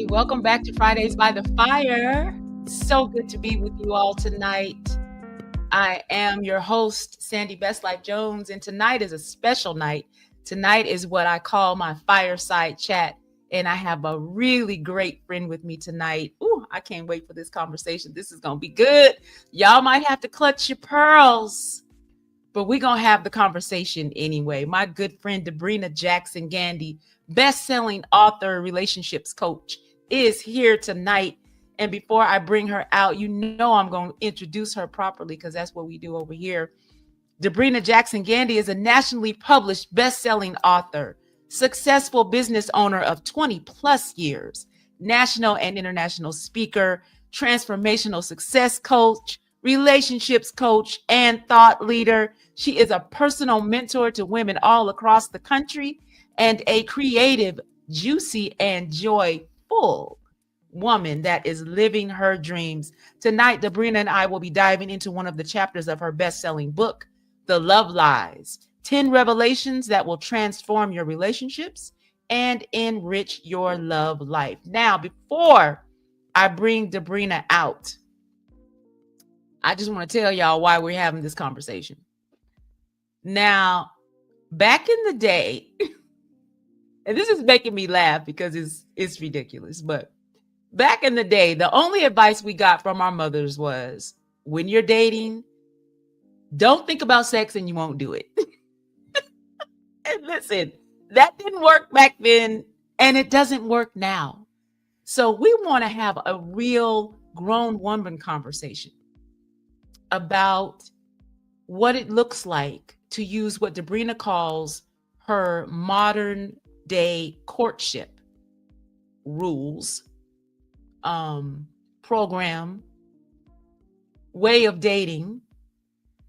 everybody. Welcome back to Fridays by the Fire. So good to be with you all tonight. I am your host, Sandy Best Life Jones, and tonight is a special night. Tonight is what I call my Fireside Chat, and I have a really great friend with me tonight. Ooh, I can't wait for this conversation. This is going to be good. Y'all might have to clutch your pearls, but we're going to have the conversation anyway. My good friend, Debrena Jackson-Gandy, best-selling author, relationships coach, is here tonight. And before I bring her out, you know I'm going to introduce her properly because that's what we do over here. Debrena Jackson-Gandy is a nationally published best-selling author, successful business owner of 20 plus years, national and international speaker, transformational success coach, relationships coach, and thought leader. She is a personal mentor to women all across the country and a creative, juicy, and joyful woman that is living her dreams. Tonight, Debrena and I will be diving into one of the chapters of her best-selling book, The Love Lies, 10 revelations that will transform your relationships and enrich your love life. Now, before I bring Debrena out, I just want to tell y'all why we're having this conversation. Now, back in the day, and this is making me laugh because it's ridiculous, but back in the day, the only advice we got from our mothers was, when you're dating, don't think about sex and you won't do it. And listen, that didn't work back then, and it doesn't work now. So we want to have a real grown woman conversation about what it looks like to use what Debrena calls her modern day courtship rules, program, way of dating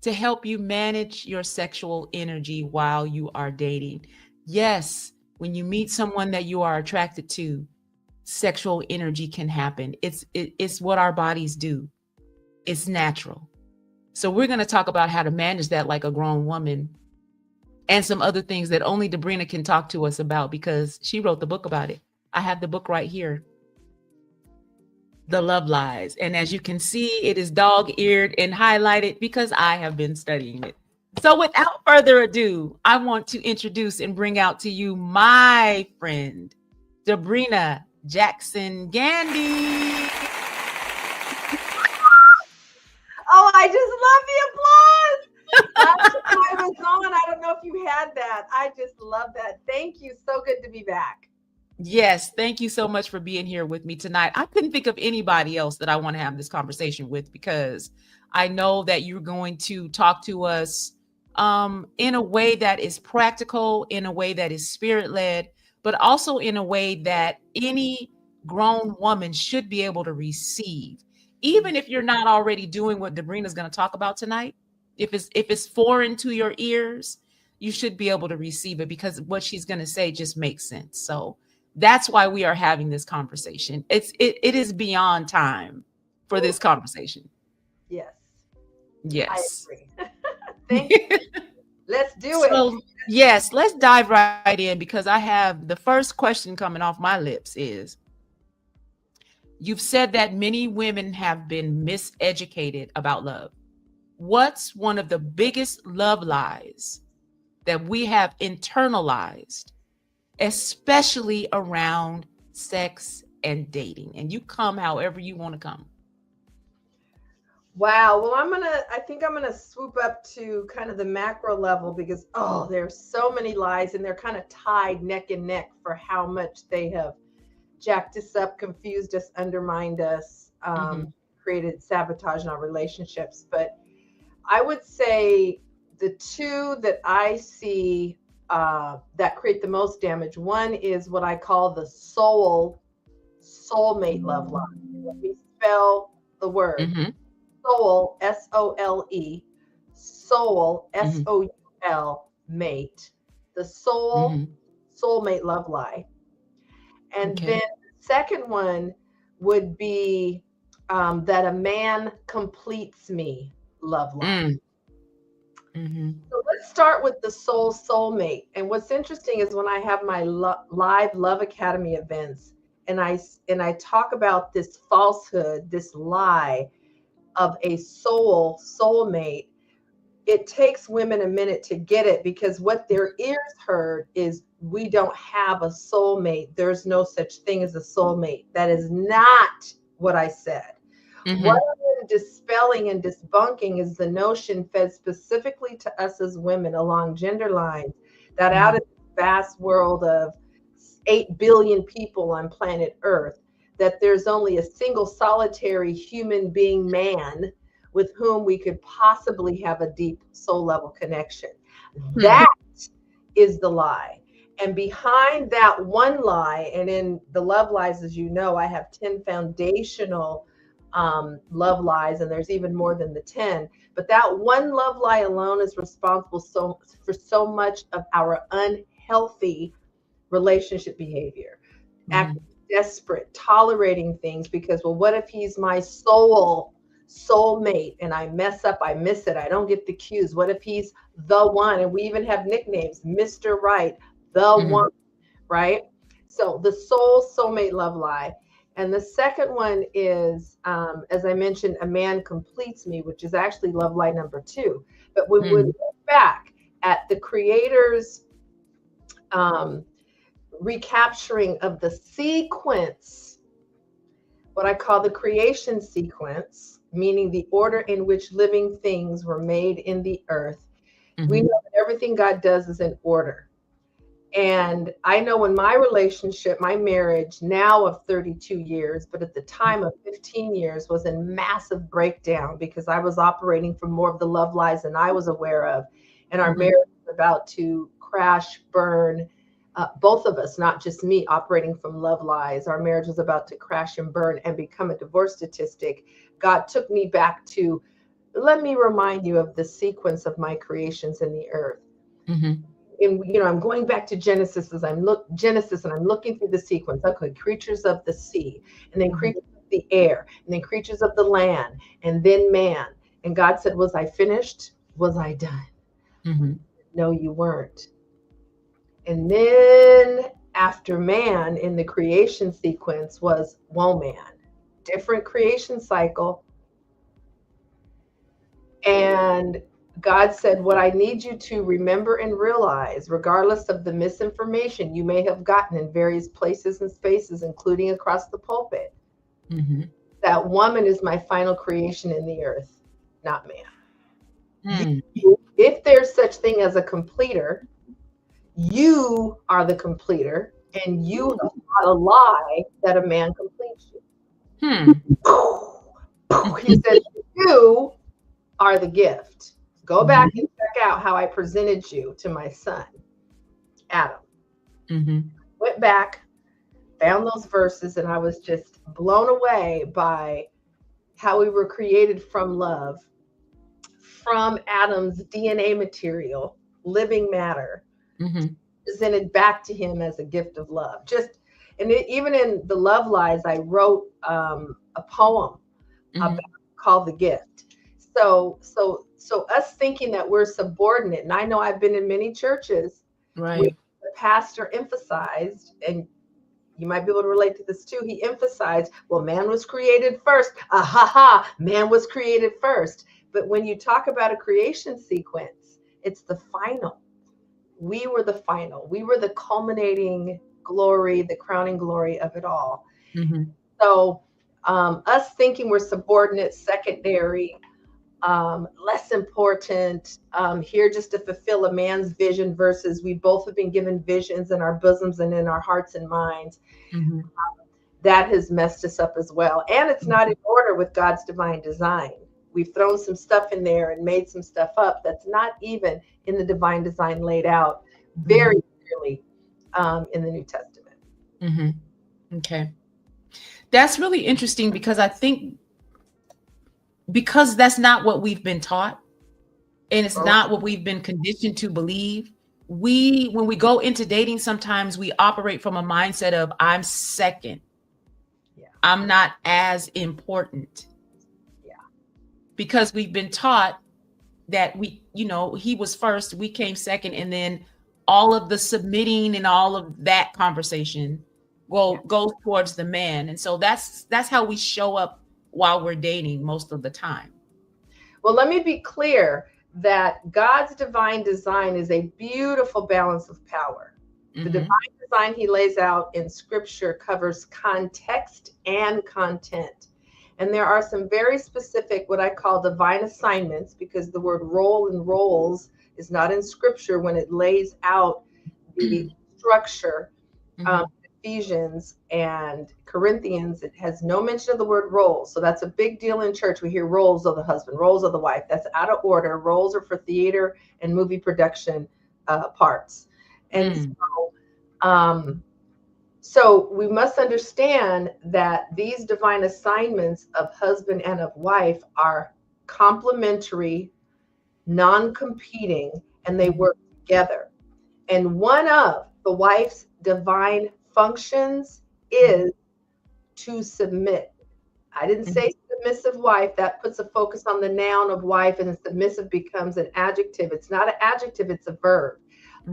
to help you manage your sexual energy while you are dating. Yes, when you meet someone that you are attracted to, sexual energy can happen. It's what our bodies do. It's natural. So we're going to talk about how to manage that like a grown woman, and some other things that only Debrena can talk to us about because she wrote the book about it. I have the book right here, The Love Lies. And as you can see, it is dog-eared and highlighted because I have been studying it. So without further ado, I want to introduce and bring out to you my friend, Debrena Jackson-Gandy. Oh, I just love the applause. Last time I was on, I don't know if you had that. I just love that. Thank you. So good to be back. Yes, thank you so much for being here with me tonight. I couldn't think of anybody else that I want to have this conversation with because I know that you're going to talk to us in a way that is practical, in a way that is spirit-led, but also in a way that any grown woman should be able to receive. Even if you're not already doing what Debrena is going to talk about tonight, if it's foreign to your ears, you should be able to receive it because what she's going to say just makes sense. So that's why we are having this conversation. It is beyond time for this conversation. Yes. Yes. I agree. Thank you. Let's do it. Yes, let's dive right in because I have the first question coming off my lips is, you've said that many women have been miseducated about love. What's one of the biggest love lies that we have internalized, especially around sex and dating? And you come however you want to come. Wow. Well, I think I'm going to swoop up to kind of the macro level because, there's so many lies and they're kind of tied neck and neck for how much they have jacked us up, confused us, undermined us, created sabotage in our relationships. But I would say the two that I see that create the most damage, one is what I call the soulmate love lie. Let me spell the word. Soul, S-O-L-E, soul, S-O-U-L, mate. The soulmate love lie. And then the second one would be that a man completes me love lie. So let's start with the soulmate. And what's interesting is when I have my live Love Academy events, and I talk about this falsehood, this lie of a soulmate, it takes women a minute to get it, because what their ears heard is, we don't have a soulmate. There's no such thing as a soulmate. That is not what I said. What I'm dispelling and debunking is the notion fed specifically to us as women along gender lines, that out of the vast world of 8 billion people on planet Earth, that there's only a single solitary human being man with whom we could possibly have a deep soul level connection. That is the lie. And behind that one lie, and in the love lies, as you know, I have 10 foundational love lies, and there's even more than the 10. But that one love lie alone is responsible for so much of our unhealthy relationship behavior. Acting desperate, tolerating things because, well, what if he's my soulmate and I mess up, I miss it, I don't get the cues? What if he's the one? And we even have nicknames, Mr. Right, the one, right? So the soulmate love lie. And the second one is, as I mentioned, a man completes me, which is actually love lie number 2. But when we look back at the creator's recapturing of the sequence, what I call the creation sequence, meaning the order in which living things were made in the earth, we know that everything God does is in order. And I know in my relationship, my marriage now of 32 years, but at the time of 15 years, was in massive breakdown because I was operating from more of the love lies than I was aware of. And our marriage was about to crash, burn. Both of us, not just me, operating from love lies. Our marriage was about to crash and burn and become a divorce statistic. God took me back to, let me remind you of the sequence of my creations in the earth. And I'm going back to Genesis and I'm looking through the sequence. Okay, creatures of the sea, and then creatures of the air, and then creatures of the land, and then man. And God said, was I finished? Was I done? No, you weren't. And then after man in the creation sequence was woman. Different creation cycle. And God said, what I need you to remember and realize, regardless of the misinformation you may have gotten in various places and spaces, including across the pulpit, that woman is my final creation in the earth, not man. If there's such thing as a completer, you are the completer, and you have not a lie that a man completes you. He said, you are the gift. Go back and check out how I presented you to my son, Adam. Went back, found those verses, and I was just blown away by how we were created from love, from Adam's DNA material, living matter, presented back to him as a gift of love. Even in the love lies, I wrote a poem called The Gift. So us thinking that we're subordinate, and I know I've been in many churches where the pastor emphasized, and you might be able to relate to this too, he emphasized, well, man was created first. Man was created first. But when you talk about a creation sequence, it's the final. We were the final. We were the culminating glory, the crowning glory of it all. So us thinking we're subordinate, secondary, less important, here just to fulfill a man's vision, versus we both have been given visions in our bosoms and in our hearts and minds. That has messed us up as well. And it's not in order with God's divine design. We've thrown some stuff in there and made some stuff up that's not even in the divine design laid out very clearly in the New Testament. Okay. That's really interesting, because I think because that's not what we've been taught, and it's not what we've been conditioned to believe. When we go into dating, sometimes we operate from a mindset of I'm second. I'm not as important. Because we've been taught that he was first, we came second, and then all of the submitting and all of that conversation goes towards the man. And so that's how we show up while we're dating most of the time. Well, let me be clear that God's divine design is a beautiful balance of power. The divine design he lays out in scripture covers context and content. And there are some very specific, what I call divine assignments, because the word role and roles is not in scripture when it lays out the structure. Ephesians and Corinthians, it has no mention of the word roles. So that's a big deal in church. We hear roles of the husband, roles of the wife. That's out of order. Roles are for theater and movie production parts. And so we must understand that these divine assignments of husband and of wife are complementary, non-competing, and they work together. And one of the wife's divine functions is to submit. I didn't say submissive wife. That puts a focus on the noun of wife, and submissive becomes an adjective. It's not an adjective, it's a verb.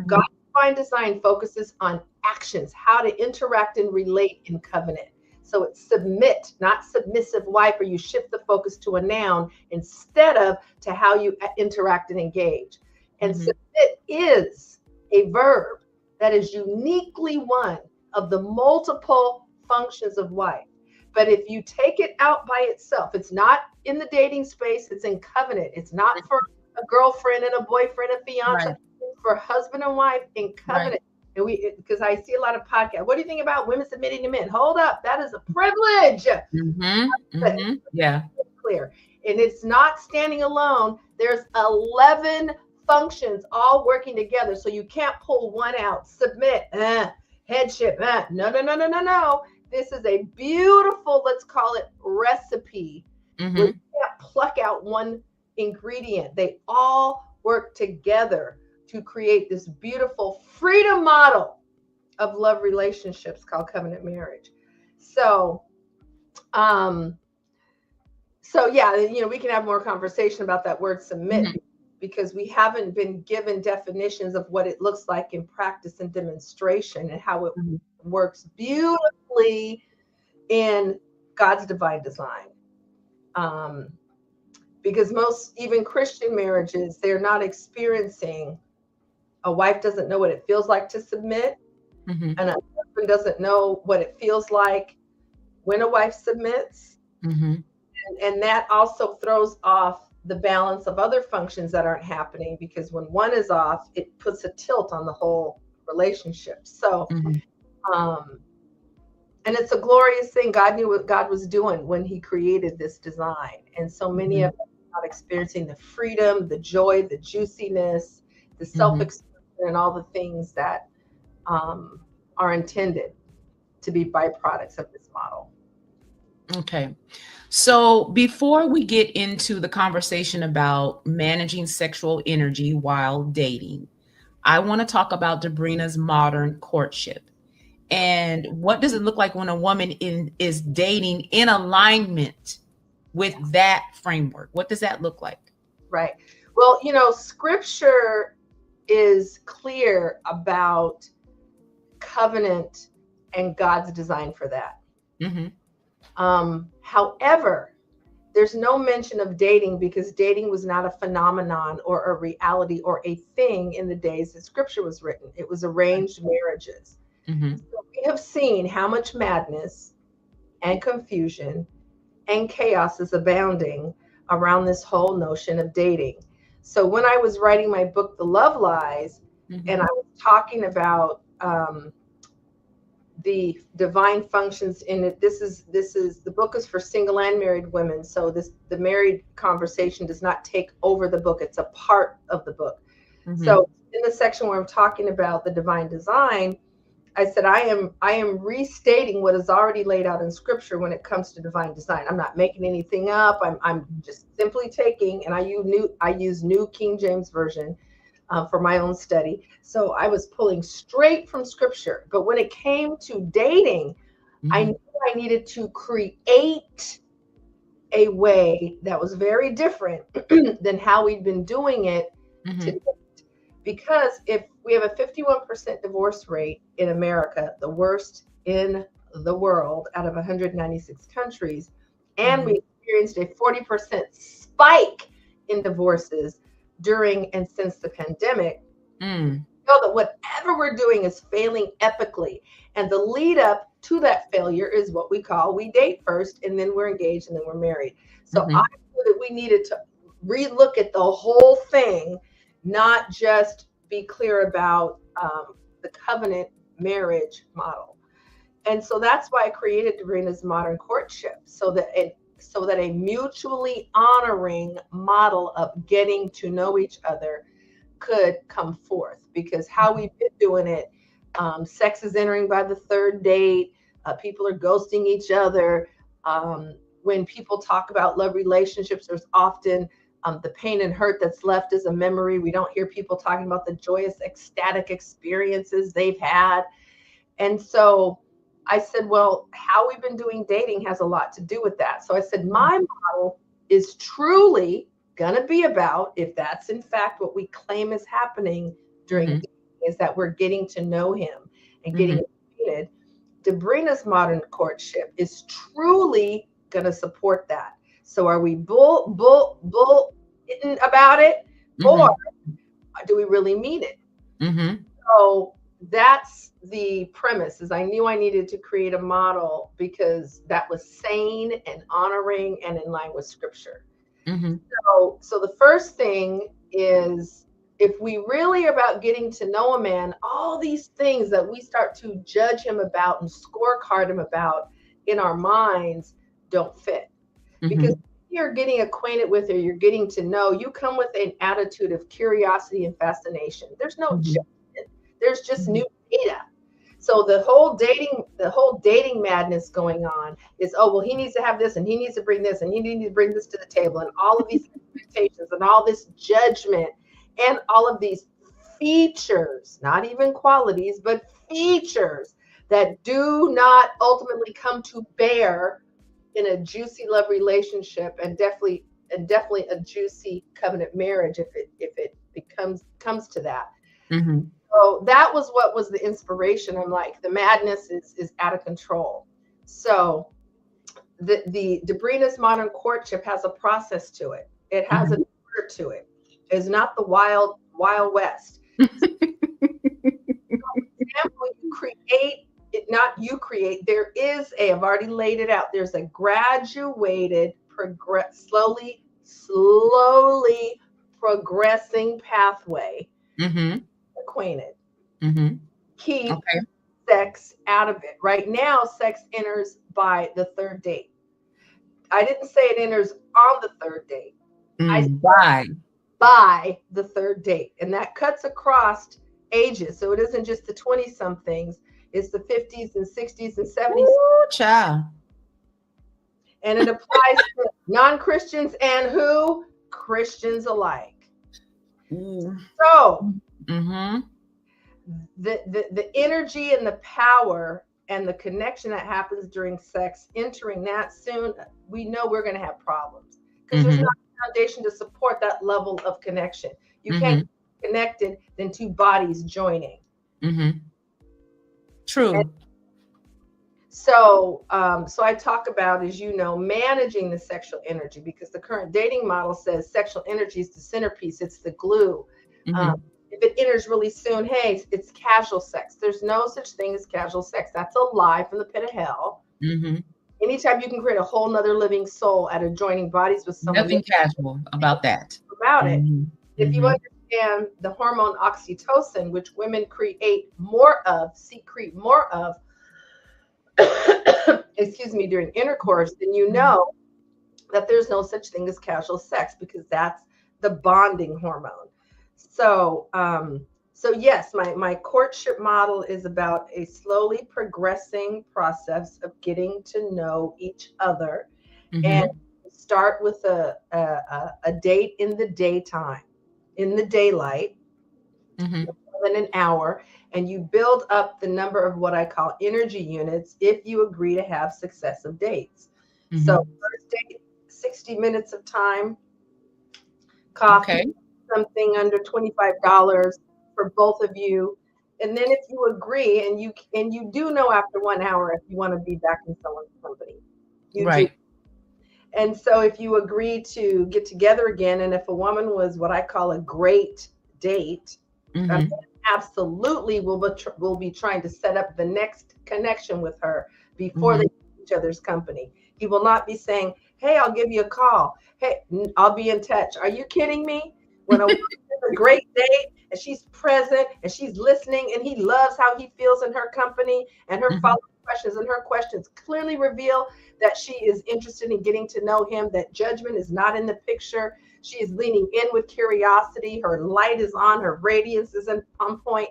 God's divine design focuses on actions, how to interact and relate in covenant. So it's submit, not submissive wife, or you shift the focus to a noun instead of to how you interact and engage. And submit is a verb that is uniquely one of the multiple functions of wife. But if you take it out by itself, it's not in the dating space, it's in covenant. It's not for a girlfriend and a boyfriend, a fiance, for husband and wife in covenant. And because I see a lot of podcasts, what do you think about women submitting to men? Hold up, that is a privilege. Yeah. Clear. And it's not standing alone. There's 11 functions all working together. So you can't pull one out. Submit, headship, no. This is a beautiful, let's call it recipe. You can't pluck out one ingredient. They all work together to create this beautiful freedom model of love relationships called covenant marriage. So yeah, we can have more conversation about that word submit, because we haven't been given definitions of what it looks like in practice and demonstration, and how it works beautifully in God's divine design. Because most, even Christian marriages, they're not experiencing, a wife doesn't know what it feels like to submit, and a husband doesn't know what it feels like when a wife submits. And that also throws off the balance of other functions that aren't happening, because when one is off, it puts a tilt on the whole relationship. So, and it's a glorious thing. God knew what God was doing when he created this design. And so many of us are not experiencing the freedom, the joy, the juiciness, the self-expression, and all the things that are intended to be byproducts of this model. Okay. So before we get into the conversation about managing sexual energy while dating, I want to talk about Debrena's modern courtship. And what does it look like when a woman is dating in alignment with that framework? What does that look like? Right. Well, scripture is clear about covenant and God's design for that. However, there's no mention of dating, because dating was not a phenomenon or a reality or a thing in the days that scripture was written. It was arranged marriages. So we have seen how much madness and confusion and chaos is abounding around this whole notion of dating. So when I was writing my book, The Love Lies, and I was talking about the divine functions in it, this is the book is for single and married women. So the married conversation does not take over the book. It's a part of the book. So in the section where I'm talking about the divine design, I said, I am restating what is already laid out in scripture when it comes to divine design. I'm not making anything up. I'm just simply taking, and I use New King James Version for my own study. So I was pulling straight from scripture. But when it came to dating, I knew I needed to create a way that was very different than how we'd been doing it to date. Because if we have a 51% divorce rate in America, the worst in the world out of 196 countries. And we experienced a 40% spike in divorces during and since the pandemic. Know that whatever we're doing is failing epically. And the lead up to that failure is what we call we date first, and then we're engaged, and then we're married. So I knew that we needed to relook at the whole thing, not just be clear about the covenant marriage model. And so that's why I created Debrena's Modern Courtship, so that a mutually honoring model of getting to know each other could come forth. Because how we've been doing it, sex is entering by the third date, people are ghosting each other. When people talk about love relationships, there's often the pain and hurt that's left as a memory. We don't hear people talking about the joyous, ecstatic experiences they've had. And so I said, well, how we've been doing dating has a lot to do with that. So I said, my model is truly going to be about, if that's in fact what we claim is happening during dating, is that we're getting to know him and getting acquainted. Debrena's Modern Courtship is truly going to support that. So are we bull about it, or do we really mean it? So that's the premise. Is I knew I needed to create a model because that was sane and honoring and in line with scripture. So the first thing is, if we really are about getting to know a man, all these things that we start to judge him about and scorecard him about in our minds don't fit. Because you're getting acquainted with, or you're getting to know, you come with an attitude of curiosity and fascination. There's no judgment. There's just new data. So the whole dating madness going on is, oh, well, he needs to have this, and he needs to bring this, and he needs to bring this to the table, and all of these expectations and all this judgment and all of these features, not even qualities, but features that do not ultimately come to bear in a juicy love relationship, and definitely a juicy covenant marriage if it comes to that. So that was what was the inspiration. I'm like, the madness is out of control. So the Debrena's Modern Courtship has a process to it. It has an order to it. It's not the wild west. For example, there is I've already laid it out. There's a graduated, slowly progressing pathway. Acquainted. Keep sex out of it. Right now, sex enters by the third date. I didn't say it enters on the third date. I said by the third date. And that cuts across ages. So it isn't just the 20-somethings. It's the 50s and 60s and 70s. Ooh, child. And it applies to non-Christians and who? Christians alike. So the energy and the power and the connection that happens during sex, entering that soon, we know we're going to have problems, because there's not a foundation to support that level of connection. You can't be connected than two bodies joining. True. And so I talk about, as you know, managing the sexual energy, because the current dating model says sexual energy is the centerpiece. It's the glue. If it enters really soon, hey, it's casual sex. There's no such thing as casual sex. That's a lie from the pit of hell. Anytime you can create a whole nother living soul out of joining bodies with someone. Nothing casual about that. If you understand the hormone oxytocin, which women secrete more of, excuse me, during intercourse, then you know that there's no such thing as casual sex, because that's the bonding hormone. So yes, my courtship model is about a slowly progressing process of getting to know each other, and start with a date in the daytime, in the daylight, more than an hour, and you build up the number of what I call energy units if you agree to have successive dates. So first date, 60 minutes of time, coffee. Something under $25 for both of you. And then if you agree and you do know after 1 hour if you want to be back in someone's company, you do. And so if you agree to get together again, and if a woman was what I call a great date, absolutely will be trying to set up the next connection with her before they leave each other's company. He will not be saying, hey, I'll give you a call. Hey, I'll be in touch. Are you kidding me? When a woman has a great date and she's present and she's listening and he loves how he feels in her company, and her follow-up questions and her questions clearly reveal that she is interested in getting to know him, that judgment is not in the picture. She is leaning in with curiosity. Her light is on. Her radiance is on point.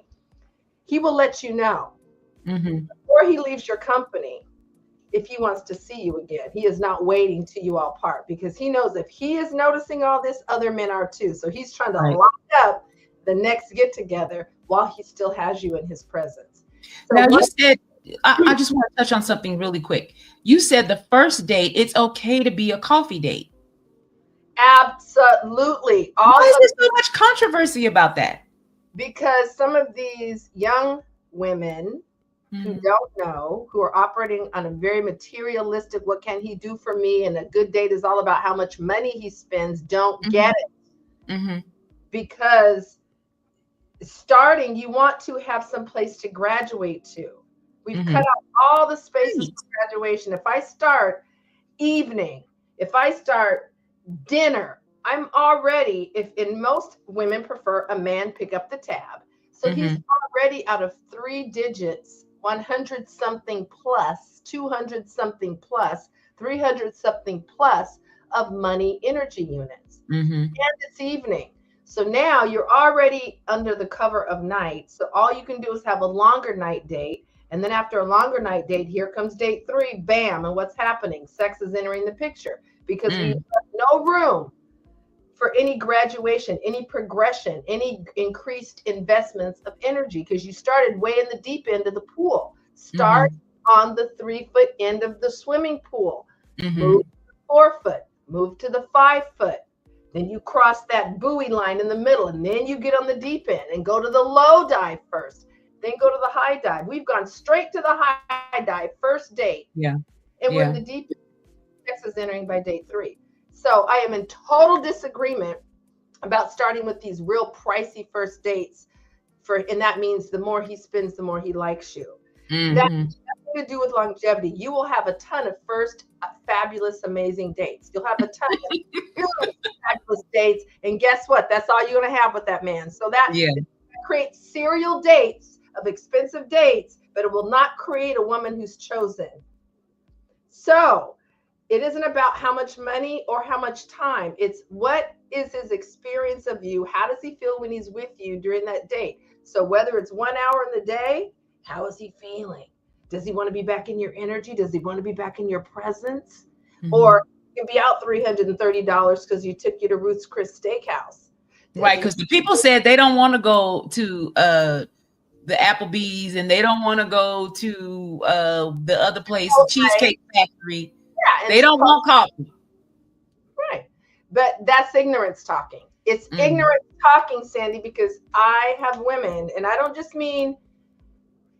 He will let you know before he leaves your company if he wants to see you again. He is not waiting till you all part, because he knows if he is noticing all this, other men are too. So he's trying to lock up the next get together while he still has you in his presence. So now you said, I just want to touch on something really quick. You said the first date, it's okay to be a coffee date. Absolutely. Why is there so much controversy about that? Because some of these young women who don't know, who are operating on a very materialistic, what can he do for me? And a good date is all about how much money he spends, don't get it. Because starting, you want to have some place to graduate to. We've cut out all the spaces for graduation. If I start evening, if I start dinner, I'm already, in most women prefer a man pick up the tab. So he's already out of 3 digits, 100 something plus, 200 something plus, 300 something plus of money energy units. And it's evening. So now you're already under the cover of night. So all you can do is have a longer night date. And then after a longer night date, here comes date 3, bam. And what's happening? Sex is entering the picture, because we have no room for any graduation, any progression, any increased investments of energy, because you started way in the deep end of the pool. Start on the 3-foot end of the swimming pool. Move to the 4-foot, move to the 5-foot. Then you cross that buoy line in the middle, and then you get on the deep end and go to the low dive first, then go to the high dive. We've gone straight to the high dive, first date. And we're in the deep end. Sex is entering by date 3. So I am in total disagreement about starting with these real pricey first dates, and that means the more he spends, the more he likes you. That has nothing to do with longevity. You will have a ton of first fabulous, amazing dates. You'll have a ton of fabulous dates, and guess what? That's all you're going to have with that man. So that creates serial dates of expensive dates, but it will not create a woman who's chosen. So it isn't about how much money or how much time. It's what is his experience of you? How does he feel when he's with you during that date? So whether it's 1 hour in the day, how is he feeling? Does he want to be back in your energy? Does he want to be back in your presence? Or you can be out $330 because you took you to Ruth's Chris Steakhouse. Right, because the people said they don't want to go to the Applebee's, and they don't want to go to the other place, Cheesecake Factory. They don't want coffee. Right. But that's ignorance talking. It's ignorance talking, Sandy, because I have women, and I don't just mean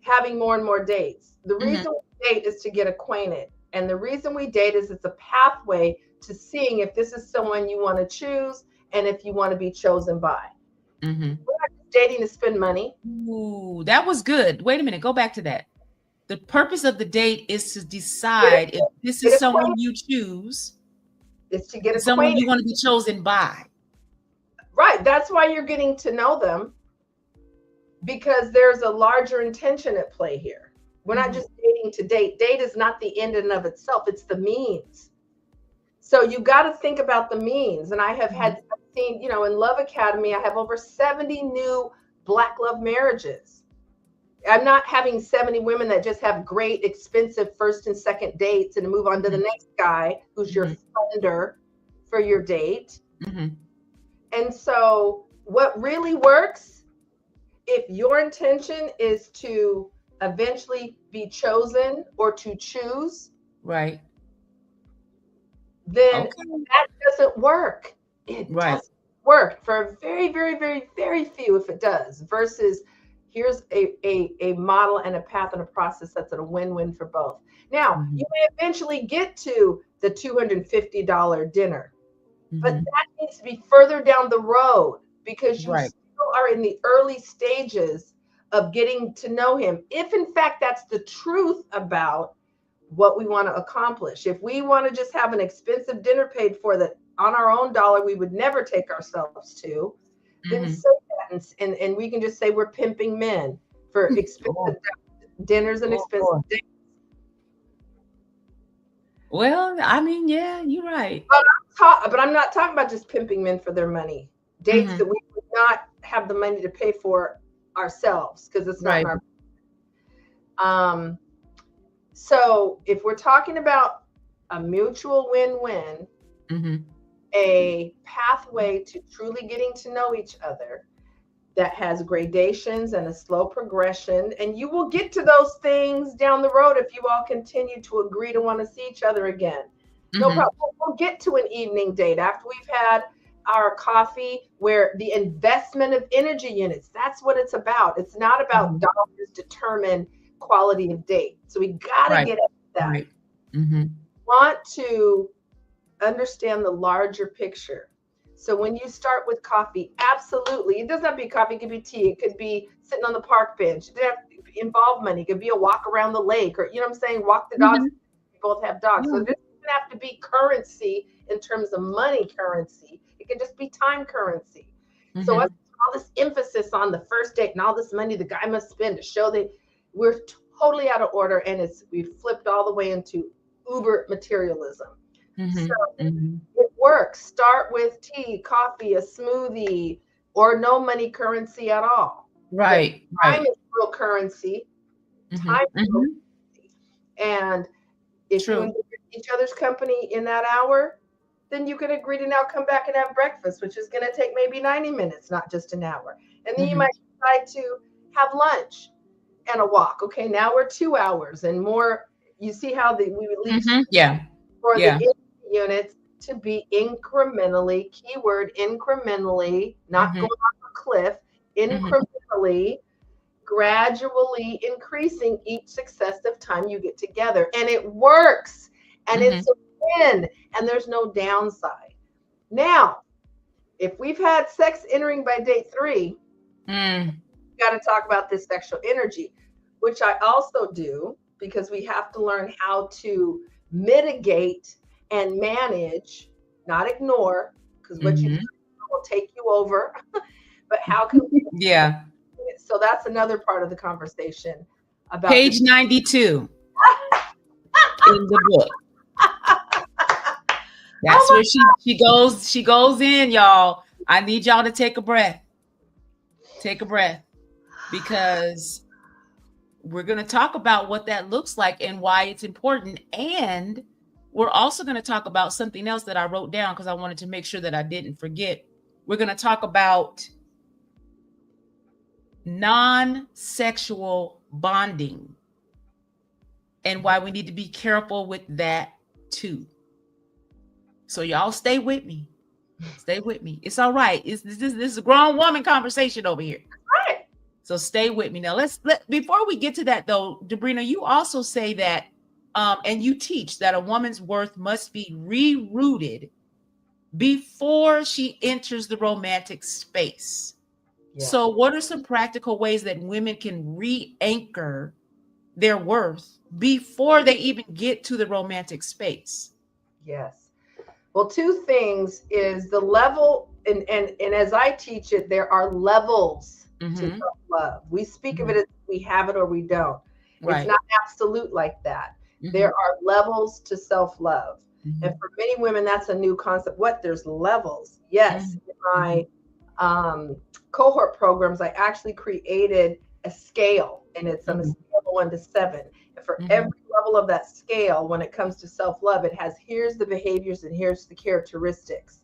having more and more dates. The reason we date is to get acquainted. And the reason we date is it's a pathway to seeing if this is someone you want to choose and if you want to be chosen by. We're not just dating to spend money. Ooh, that was good. Wait a minute. Go back to that. The purpose of the date is to decide if this is someone you choose. It's to get someone you want to be chosen by. Right. That's why you're getting to know them, because there's a larger intention at play here. We're not just dating to date. Date is not the end in and of itself. It's the means. So you got to think about the means. And I have seen, in Love Academy, I have over 70 new Black love marriages. I'm not having 70 women that just have great, expensive first and second dates and move on to the next guy who's your funder for your date. And so what really works, if your intention is to eventually be chosen or to choose, right, then that doesn't work. It doesn't work for very, very, very, very few if it does, versus Here's a model and a path and a process that's a win-win for both. Now, you may eventually get to the $250 dinner, but that needs to be further down the road because you still are in the early stages of getting to know him. If in fact that's the truth about what we want to accomplish. If we want to just have an expensive dinner paid for that on our own dollar we would never take ourselves to, then say that, and we can just say we're pimping men for expensive dinners and expensive dates. Well, I mean, yeah, you're right. But I'm not talking about just pimping men for their money. Dates that we would not have the money to pay for ourselves because it's not in our. So if we're talking about a mutual win-win, a pathway to truly getting to know each other that has gradations and a slow progression, and you will get to those things down the road if you all continue to agree to want to see each other again. No problem. We'll get to an evening date after we've had our coffee, where the investment of energy units, that's what it's about. It's not about dollars determine quality of date. So we got to get at that. Want to understand the larger picture. So when you start with coffee, absolutely, it doesn't have to be coffee, it could be tea, it could be sitting on the park bench, it doesn't have to involve money, it could be a walk around the lake, or you know what I'm saying, walk the dogs. We both have dogs. So it doesn't have to be currency in terms of money currency. It can just be time currency. So all this emphasis on the first date and all this money the guy must spend to show that we're totally out of order, and we've flipped all the way into uber materialism. So it works. Start with tea, coffee, a smoothie, or no money currency at all. Time is real currency. Time is real currency. And if you enjoy each other's company in that hour, then you can agree to now come back and have breakfast, which is going to take maybe 90 minutes, not just an hour. And then you might decide to have lunch and a walk. Okay, now we're 2 hours and more. You see how we would leave for the units to be incrementally, keyword incrementally, not going off a cliff, incrementally, gradually increasing each successive time you get together. And it works. And it's a win. And there's no downside. Now, if we've had sex entering by day 3, we got to talk about this sexual energy, which I also do, because we have to learn how to mitigate and manage, not ignore, because what you do will take you over. But how can we? So that's another part of the conversation about page 92 in the book. That's where she goes in, y'all. I need y'all to take a breath. Take a breath, because we're going to talk about what that looks like and why it's important. And we're also going to talk about something else that I wrote down because I wanted to make sure that I didn't forget. We're going to talk about non-sexual bonding and why we need to be careful with that too. So y'all stay with me. Stay with me. It's all right. This is a grown woman conversation over here. Right. So stay with me. Now before we get to that though, Debrena, you also say that and you teach that a woman's worth must be rerouted before she enters the romantic space. Yeah. So what are some practical ways that women can re-anchor their worth before they even get to the romantic space? Yes. Well, 2 things is the level, and as I teach it, there are levels to self-love. We speak of it as we have it or we don't. It's not absolute like that. There are levels to self-love. And for many women, that's a new concept. There's levels. Yes. In my cohort programs, I actually created a scale, and it's on a scale of 1 to 7. And for every level of that scale, when it comes to self-love, it has, here's the behaviors and here's the characteristics.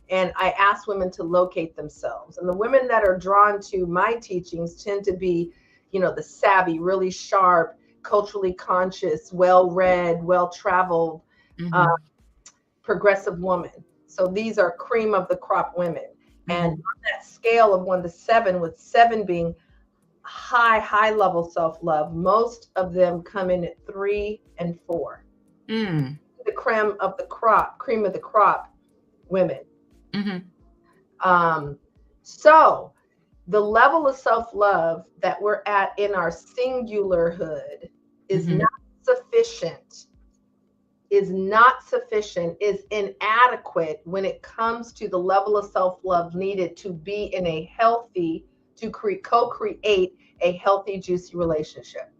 And I ask women to locate themselves. And the women that are drawn to my teachings tend to be, the savvy, really sharp, culturally conscious, well-read, well-traveled, progressive woman. So these are cream of the crop women. And on that scale of 1 to 7, with 7 being, high level self-love, most of them come in at 3 and 4. The cream of the crop women. So the level of self-love that we're at in our singularhood is not sufficient, is inadequate when it comes to the level of self-love needed to be in a healthy, to co-create a healthy, juicy relationship.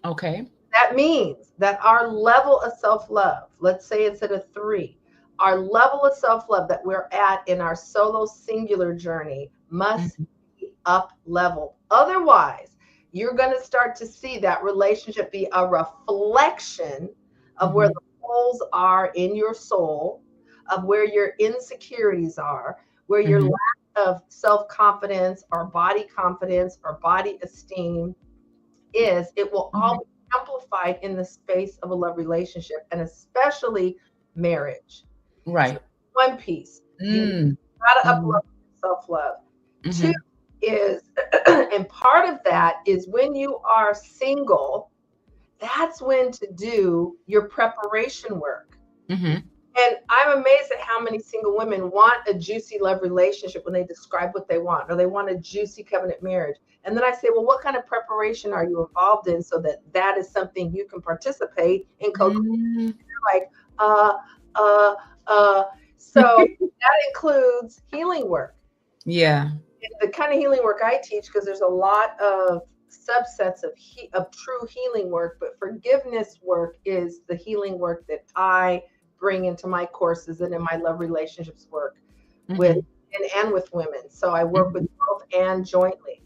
Okay. That means that our level of self-love, let's say it's at a 3, our level of self-love that we're at in our solo singular journey must be up leveled. Otherwise, you're going to start to see that relationship be a reflection of where the holes are in your soul, of where your insecurities are, where your lack of self-confidence or body confidence or body esteem is. It will all be amplified in the space of a love relationship, and especially marriage. Right. So one piece, you gotta upload self-love. 2 is, and part of that is when you are single, that's when to do your preparation work. And I'm amazed at how many single women want a juicy love relationship when they describe what they want, or they want a juicy covenant marriage. And then I say, well, what kind of preparation are you involved in so that that is something you can participate in co-creation? Like, so that includes healing work. Yeah. And the kind of healing work I teach, because there's a lot of subsets of true healing work, but forgiveness work is the healing work that I bring into my courses and in my love relationships work with and with women. So I work with both and jointly.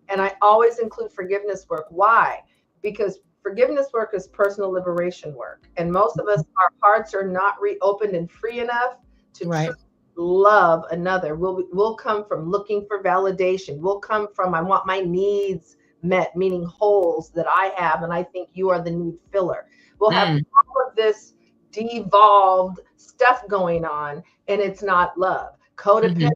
And I always include forgiveness work. Why? Because forgiveness work is personal liberation work. And most of us, our hearts are not reopened and free enough to truly love another. We'll come from looking for validation. We'll come from, I want my needs met, meaning holes that I have, and I think you are the need filler. We'll have all of this devolved stuff going on, and it's not love. Codependency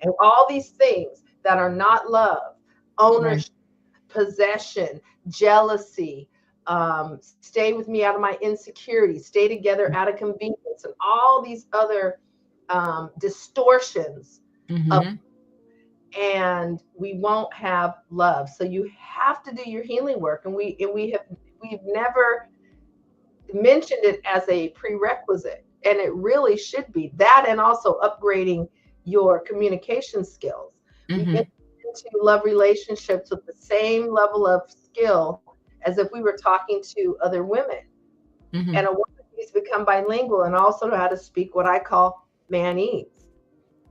and all these things that are not love, ownership, possession, jealousy, stay with me out of my insecurity, stay together out of convenience, and all these other distortions of, and we won't have love. So you have to do your healing work, and we've never mentioned it as a prerequisite, and it really should be that, and also upgrading your communication skills. We get into love relationships with the same level of skill as if we were talking to other women. And a woman needs to become bilingual and also know how to speak what I call manese.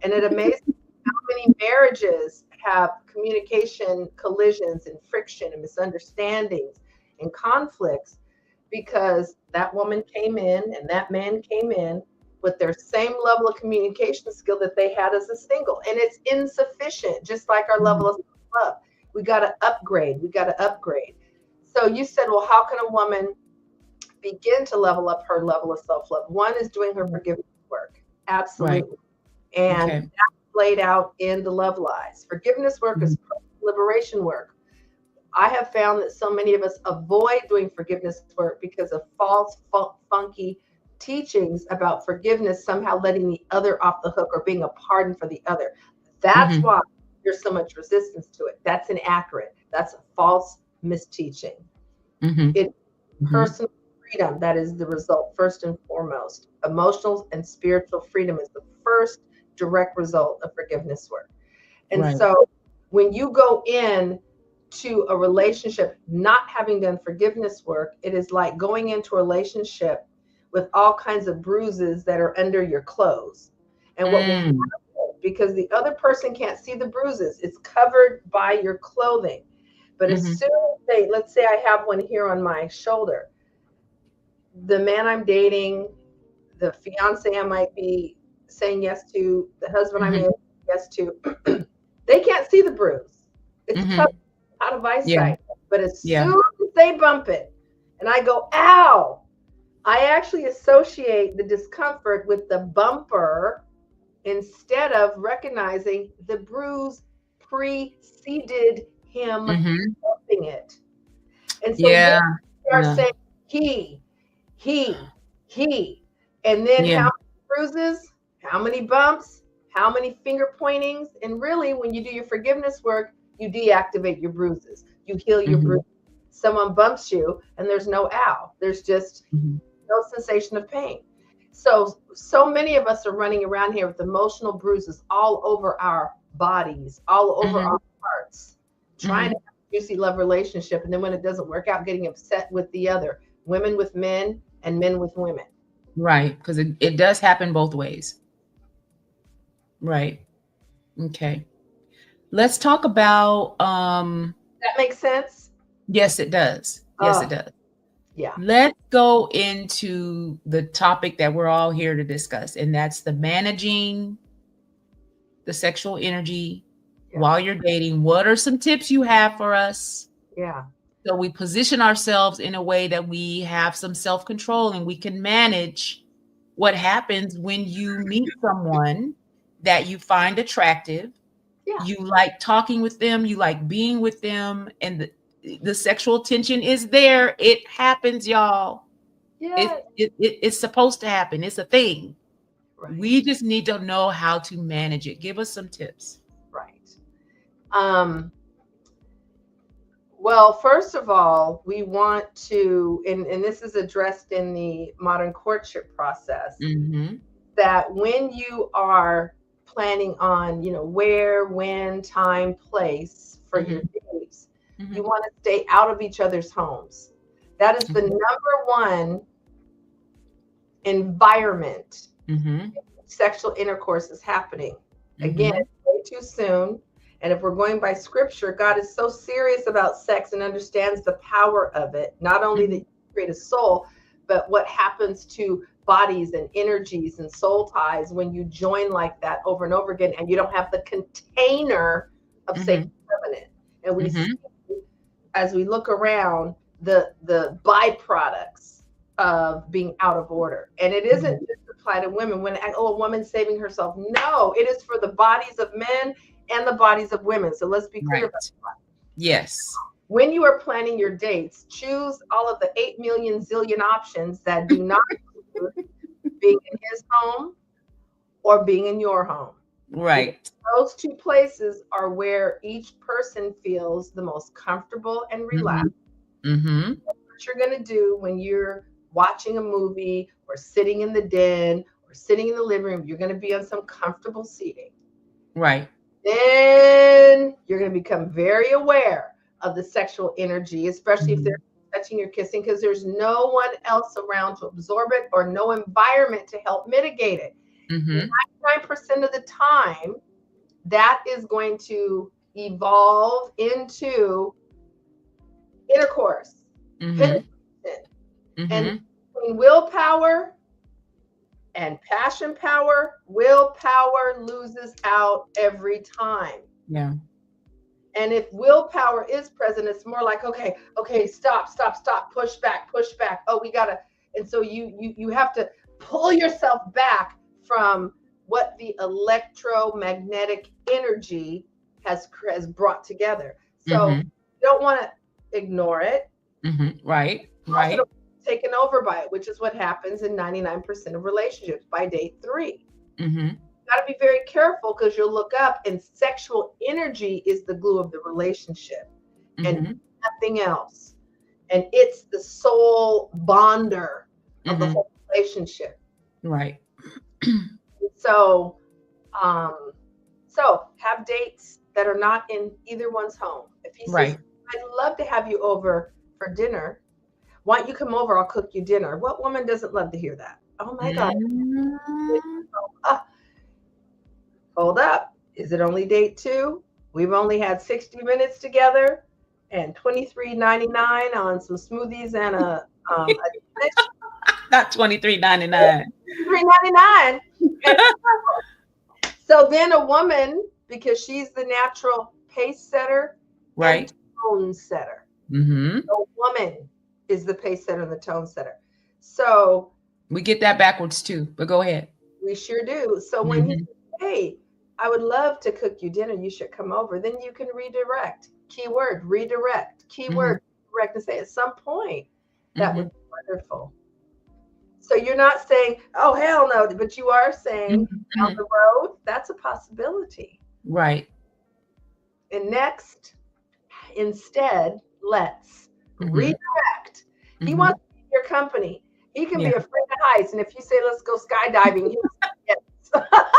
And it amazes me how many marriages have communication collisions and friction and misunderstandings and conflicts, because that woman came in and that man came in with their same level of communication skill that they had as a single. And it's insufficient, just like our level of love. We got to upgrade. So you said, well, how can a woman begin to level up her level of self-love? One is doing her forgiveness work. Absolutely. And that's laid out in the Love Lies. Forgiveness work is liberation work. I have found that so many of us avoid doing forgiveness work because of false, funky teachings about forgiveness, somehow letting the other off the hook or being a pardon for the other. That's why there's so much resistance to it. That's inaccurate. That's a false misteaching. It's personal freedom that is the result, first and foremost. Emotional and spiritual freedom is the first direct result of forgiveness work. And so when you go in to a relationship not having done forgiveness work, it is like going into a relationship with all kinds of bruises that are under your clothes. And what will happen, because the other person can't see the bruises, it's covered by your clothing. But as soon as let's say I have one here on my shoulder, the man I'm dating, the fiance I might be saying yes to, the husband I may say yes to, they can't see the bruise. It's covered out of eyesight. But as soon as they bump it and I go, ow, I actually associate the discomfort with the bumper instead of recognizing the bruise preceded him Mm-hmm. bumping it. And so Yeah. then we are Yeah. saying he, and then Yeah. how many bruises, how many bumps, how many finger pointings. And really, when you do your forgiveness work, you deactivate your bruises, you heal your Mm-hmm. bruises. Someone bumps you and there's no ow, there's just Mm-hmm. no sensation of pain. So many of us are running around here with emotional bruises all over our bodies, all over Mm-hmm. our hearts, trying to have a juicy love relationship. And then when it doesn't work out, getting upset with the other, women with men and men with women. Right. Because it does happen both ways. Right. Okay. Let's talk about That makes sense? yes, it does. Yes, it does. Yeah. Let's go into the topic that we're all here to discuss, and that's the managing the sexual energy while you're dating. What are some tips you have for us? Yeah. So we position ourselves in a way that we have some self-control and we can manage what happens when you meet someone that you find attractive. Yeah. You like talking with them, you like being with them, and the sexual tension is there. It happens, y'all. Yes. It's supposed to happen. It's a thing. Right. We just need to know how to manage it. Give us some tips. Right. Well, first of all, we want to, and this is addressed in the modern courtship process, Mm-hmm. that when you are planning on, where, when, time, place for your dates, you want to stay out of each other's homes. That is the number one environment sexual intercourse is happening. Again, it's way too soon. And if we're going by scripture, God is so serious about sex and understands the power of it. Not only that you create a soul, but what happens to bodies and energies and soul ties when you join like that over and over again, and you don't have the container of sacred feminine. And we see, as we look around, the byproducts of being out of order. And it isn't just applied to women when a woman's saving herself. No, it is for the bodies of men and the bodies of women. So let's be clear about that. Yes. When you are planning your dates, choose all of the 8 million zillion options that do not include being in his home or being in your home. Right. Because those two places are where each person feels the most comfortable and relaxed. What you're going to do when you're watching a movie or sitting in the den or sitting in the living room, you're going to be on some comfortable seating. Right. Then you're going to become very aware of the sexual energy, especially if they're touching or kissing, because there's no one else around to absorb it or no environment to help mitigate it. 99% of the time, that is going to evolve into intercourse, penetration, and between willpower and passion power, willpower loses out every time. Yeah. And if willpower is present, it's more like, okay, stop, push back. Oh, we gotta. And so you have to pull yourself back from what the electromagnetic energy has brought together. So you don't want to ignore it. Right. Taken over by it, which is what happens in 99% of relationships by date 3. Got to be very careful, because you'll look up and sexual energy is the glue of the relationship and nothing else. And it's the soul bonder of the whole relationship. Right. So have dates that are not in either one's home. If he says, I'd love to have you over for dinner, why don't you come over? I'll cook you dinner. What woman doesn't love to hear that? Oh my God. Hold up. Is it only date 2? We've only had 60 minutes together and $23.99 on some smoothies and a not $23.99. $23.99. So then a woman, because she's the natural pace setter, and tone setter. A woman is the pace setter and the tone setter. So we get that backwards too, but go ahead. We sure do. So when he says, hey, I would love to cook you dinner. You should come over. Then you can redirect. Keyword, redirect. Keyword, redirect, and say at some point, that would be wonderful. So you're not saying, oh, hell no, but you are saying down the road, that's a possibility. Right. And next, instead, let's redirect. He wants to be in your company. He can be afraid of heights. And if you say, let's go skydiving, he'll say yes.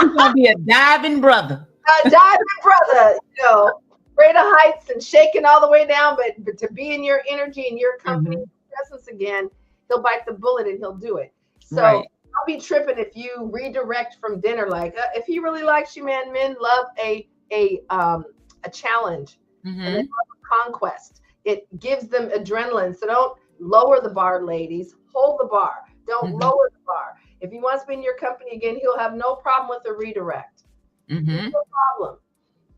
He's going to be a diving brother. A diving brother, you know, afraid of heights and shaking all the way down. But to be in your energy and your company presence again, he'll bite the bullet and he'll do it. So I'll be tripping if you redirect from dinner. Like if he really likes you, man, men love a challenge and they love a conquest. It gives them adrenaline. So don't lower the bar, ladies. Hold the bar. Don't lower the bar. If he wants to be in your company again, he'll have no problem with a redirect. No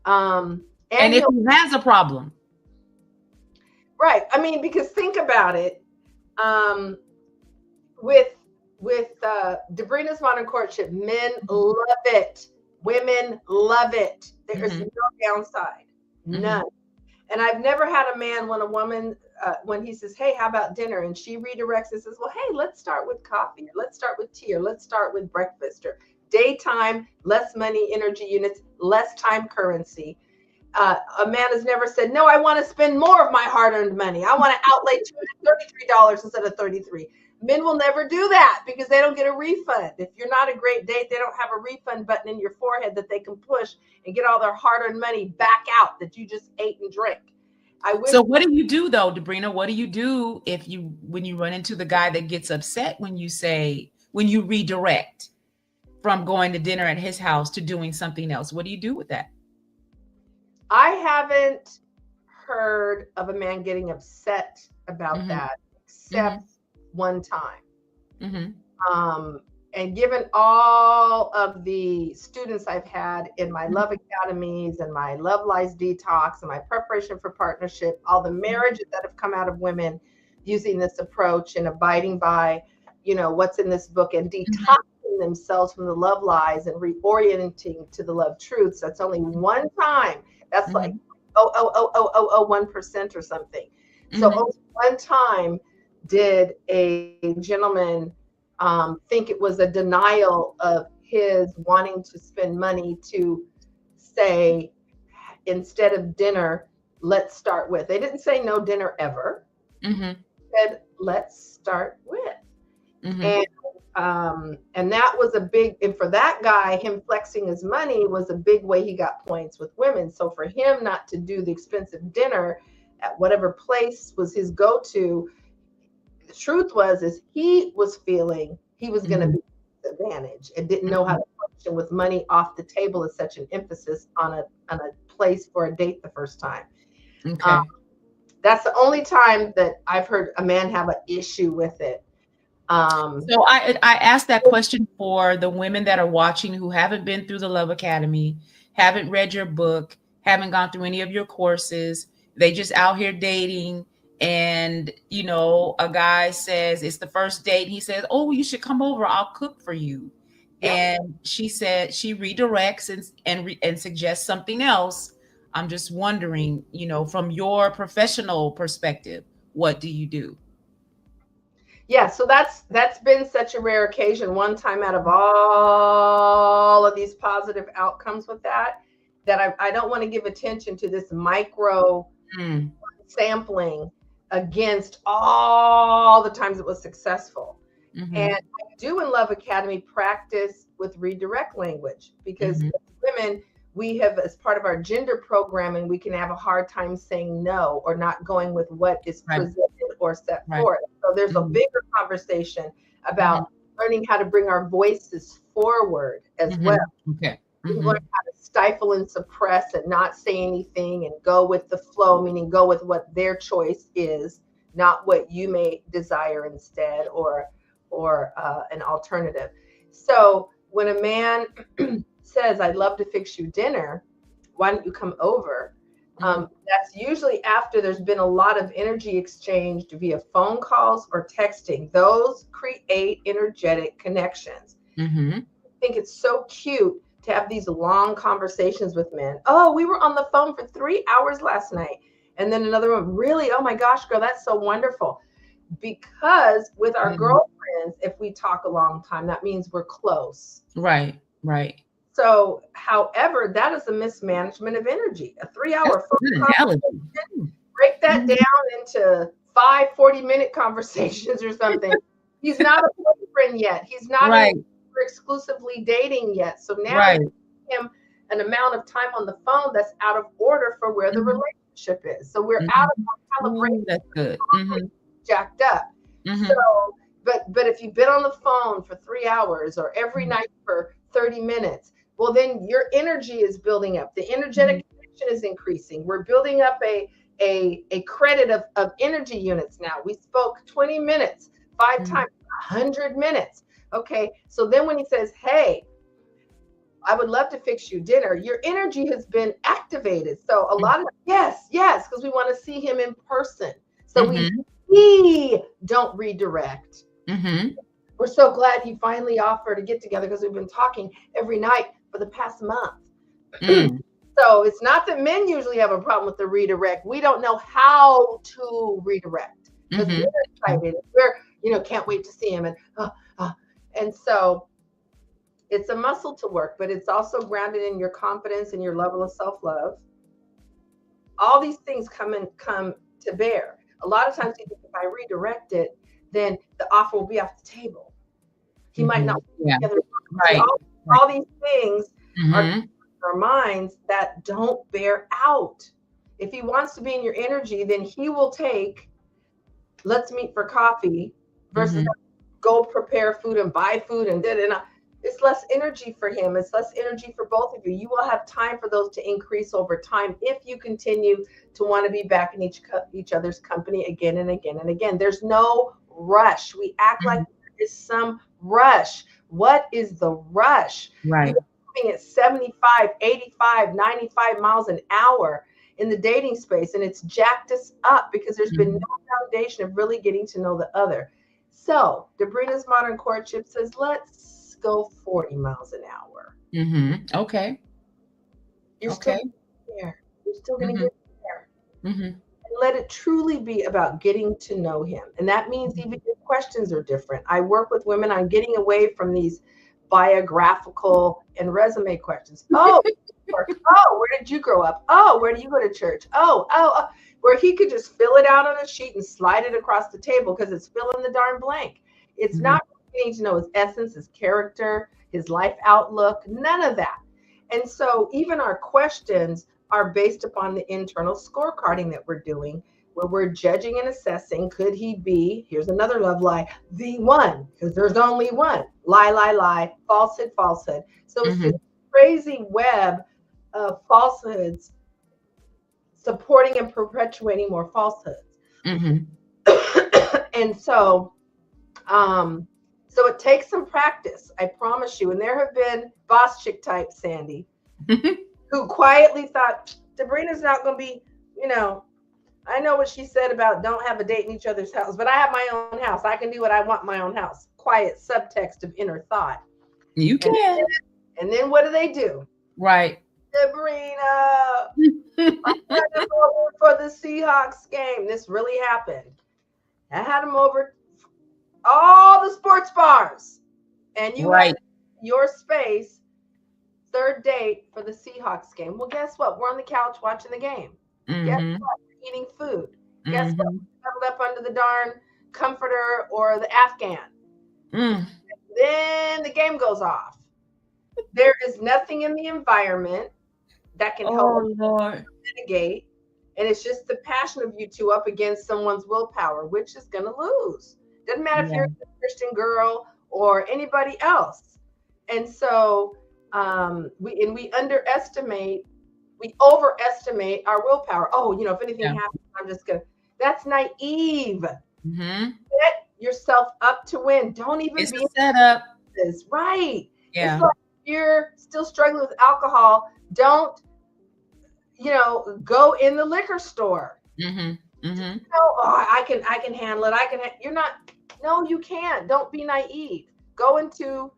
problem. And if he has a problem. Right. I mean, because think about it. With Debrena's Modern Courtship, men love it. Women love it. There's no downside. None. And I've never had a man when a woman, when he says, hey, how about dinner? And she redirects and says, well, hey, let's start with coffee. Or let's start with tea. Or let's start with breakfast. Or daytime, less money, energy units, less time currency. A man has never said, no, I want to spend more of my hard-earned money. I want to outlay $233 instead of $33. Men will never do that because they don't get a refund. If you're not a great date, they don't have a refund button in your forehead that they can push and get all their hard-earned money back out that you just ate and drank. So what do you do though, Debrena? What do you do when you run into the guy that gets upset when you redirect from going to dinner at his house to doing something else? What do you do with that? I haven't heard of a man getting upset about that, except one time. And given all of the students I've had in my love academies and my love lies detox and my preparation for partnership, all the marriages that have come out of women using this approach and abiding by, you know, what's in this book and detoxing themselves from the love lies and reorienting to the love truths. That's only one time. That's like 1% or something. So only one time did a gentleman think it was a denial of his wanting to spend money to say, instead of dinner, let's start with. They didn't say no dinner ever. They said, let's start with. And that was a big, and for that guy, him flexing his money was a big way he got points with women. So for him not to do the expensive dinner at whatever place was his go-to, the truth is he was feeling he was going to be disadvantaged and didn't know how to function with money off the table as such an emphasis on a place for a date the first time. That's the only time that I've heard a man have an issue with it. So I asked that question for the women that are watching who haven't been through the Love Academy, haven't read your book, haven't gone through any of your courses. They just out here dating. And, you know, a guy says it's the first date. He says, oh, you should come over. I'll cook for you. And she said she redirects and suggests something else. I'm just wondering, you know, from your professional perspective, what do you do? Yeah, so that's been such a rare occasion. One time out of all of these positive outcomes with that I don't want to give attention to this micro sampling against all the times it was successful. And I do in Love Academy practice with redirect language because women, we have, as part of our gender programming, we can have a hard time saying no or not going with what is presented or set forth. So there's a bigger conversation about learning how to bring our voices forward as well. Learn how to stifle and suppress and not say anything and go with the flow, meaning go with what their choice is, not what you may desire instead or an alternative. So when a man says, I'd love to fix you dinner, why don't you come over? That's usually after there's been a lot of energy exchanged via phone calls or texting. Those create energetic connections. I think it's so cute to have these long conversations with men. Oh, we were on the phone for 3 hours last night. And then another one, really? Oh my gosh, girl, that's so wonderful. Because with our girlfriends, if we talk a long time, that means we're close. Right. So, however, that is a mismanagement of energy. A 3-hour phone conversation, break that down into 5 40-minute conversations or something. He's not a boyfriend yet. He's not exclusively dating yet. So now you give him an amount of time on the phone that's out of order for where the relationship is. So we're out of calibration. That's good. Jacked up. So, but if you've been on the phone for 3 hours or every night for 30 minutes, well, then your energy is building up. The energetic connection is increasing. We're building up a credit of energy units now. We spoke 20 minutes, 5 times, 100 minutes. Okay. So then when he says, hey, I would love to fix you dinner, your energy has been activated. So a lot of yes, because we want to see him in person. So we don't redirect. We're so glad he finally offered to get together because we've been talking every night for the past month. So it's not that men usually have a problem with the redirect. We don't know how to redirect because we're excited. We're, can't wait to see him. And so it's a muscle to work, but it's also grounded in your confidence and your level of self-love. All these things come to bear. A lot of times, if I redirect it, then the offer will be off the table. He might not be together. Right. So all these things are in our minds that don't bear out. If he wants to be in your energy, then he will take, let's meet for coffee versus go prepare food and buy food and it's less energy for him. It's less energy for both of you. You will have time for those to increase over time if you continue to want to be back in each other's company again and again and again. There's no rush. We act like there is some rush. What is the rush? Right. We're moving at 75, 85, 95 miles an hour in the dating space, and it's jacked us up because there's been no foundation of really getting to know the other. So Debrena's Modern Courtship says, let's go 40 miles an hour. Okay. You're still there. You're still going to get there. And let it truly be about getting to know him. And that means even your questions are different. I work with women on getting away from these biographical and resume questions. Oh, where did you grow up? Oh, where do you go to church? Oh, where he could just fill it out on a sheet and slide it across the table because it's filling the darn blank. It's not getting to know his essence, his character, his life outlook, none of that. And so even our questions are based upon the internal scorecarding that we're doing, where we're judging and assessing, could he be, here's another love lie, the one, because there's only one, lie, falsehood. So it's this crazy web of falsehoods supporting and perpetuating more falsehoods. And so it takes some practice, I promise you. And there have been boss chick type, Sandy, who quietly thought, Debrena's not going to be, I know what she said about don't have a date in each other's house, but I have my own house. I can do what I want in my own house. Quiet subtext of inner thought. You can. And then what do? Right. Debrena, I had him over for the Seahawks game. This really happened. I had him over all the sports bars. And you had your space, third date for the Seahawks game. Well, guess what? We're on the couch watching the game. Guess what? We're eating food. Guess what? We're snuggled up under the darn comforter or the Afghan. Then the game goes off. There is nothing in the environment that can help mitigate. And it's just the passion of you two up against someone's willpower, which is going to lose. Doesn't matter if you're a Christian girl or anybody else. And so we overestimate our willpower. Oh, if anything happens, I'm just going to, that's naive. Set yourself up to win. Don't even be set up. Right. Yeah. It's like you're still struggling with alcohol. Don't, go in the liquor store. I can handle it. You're not, no, you can't. Don't be naive. Go into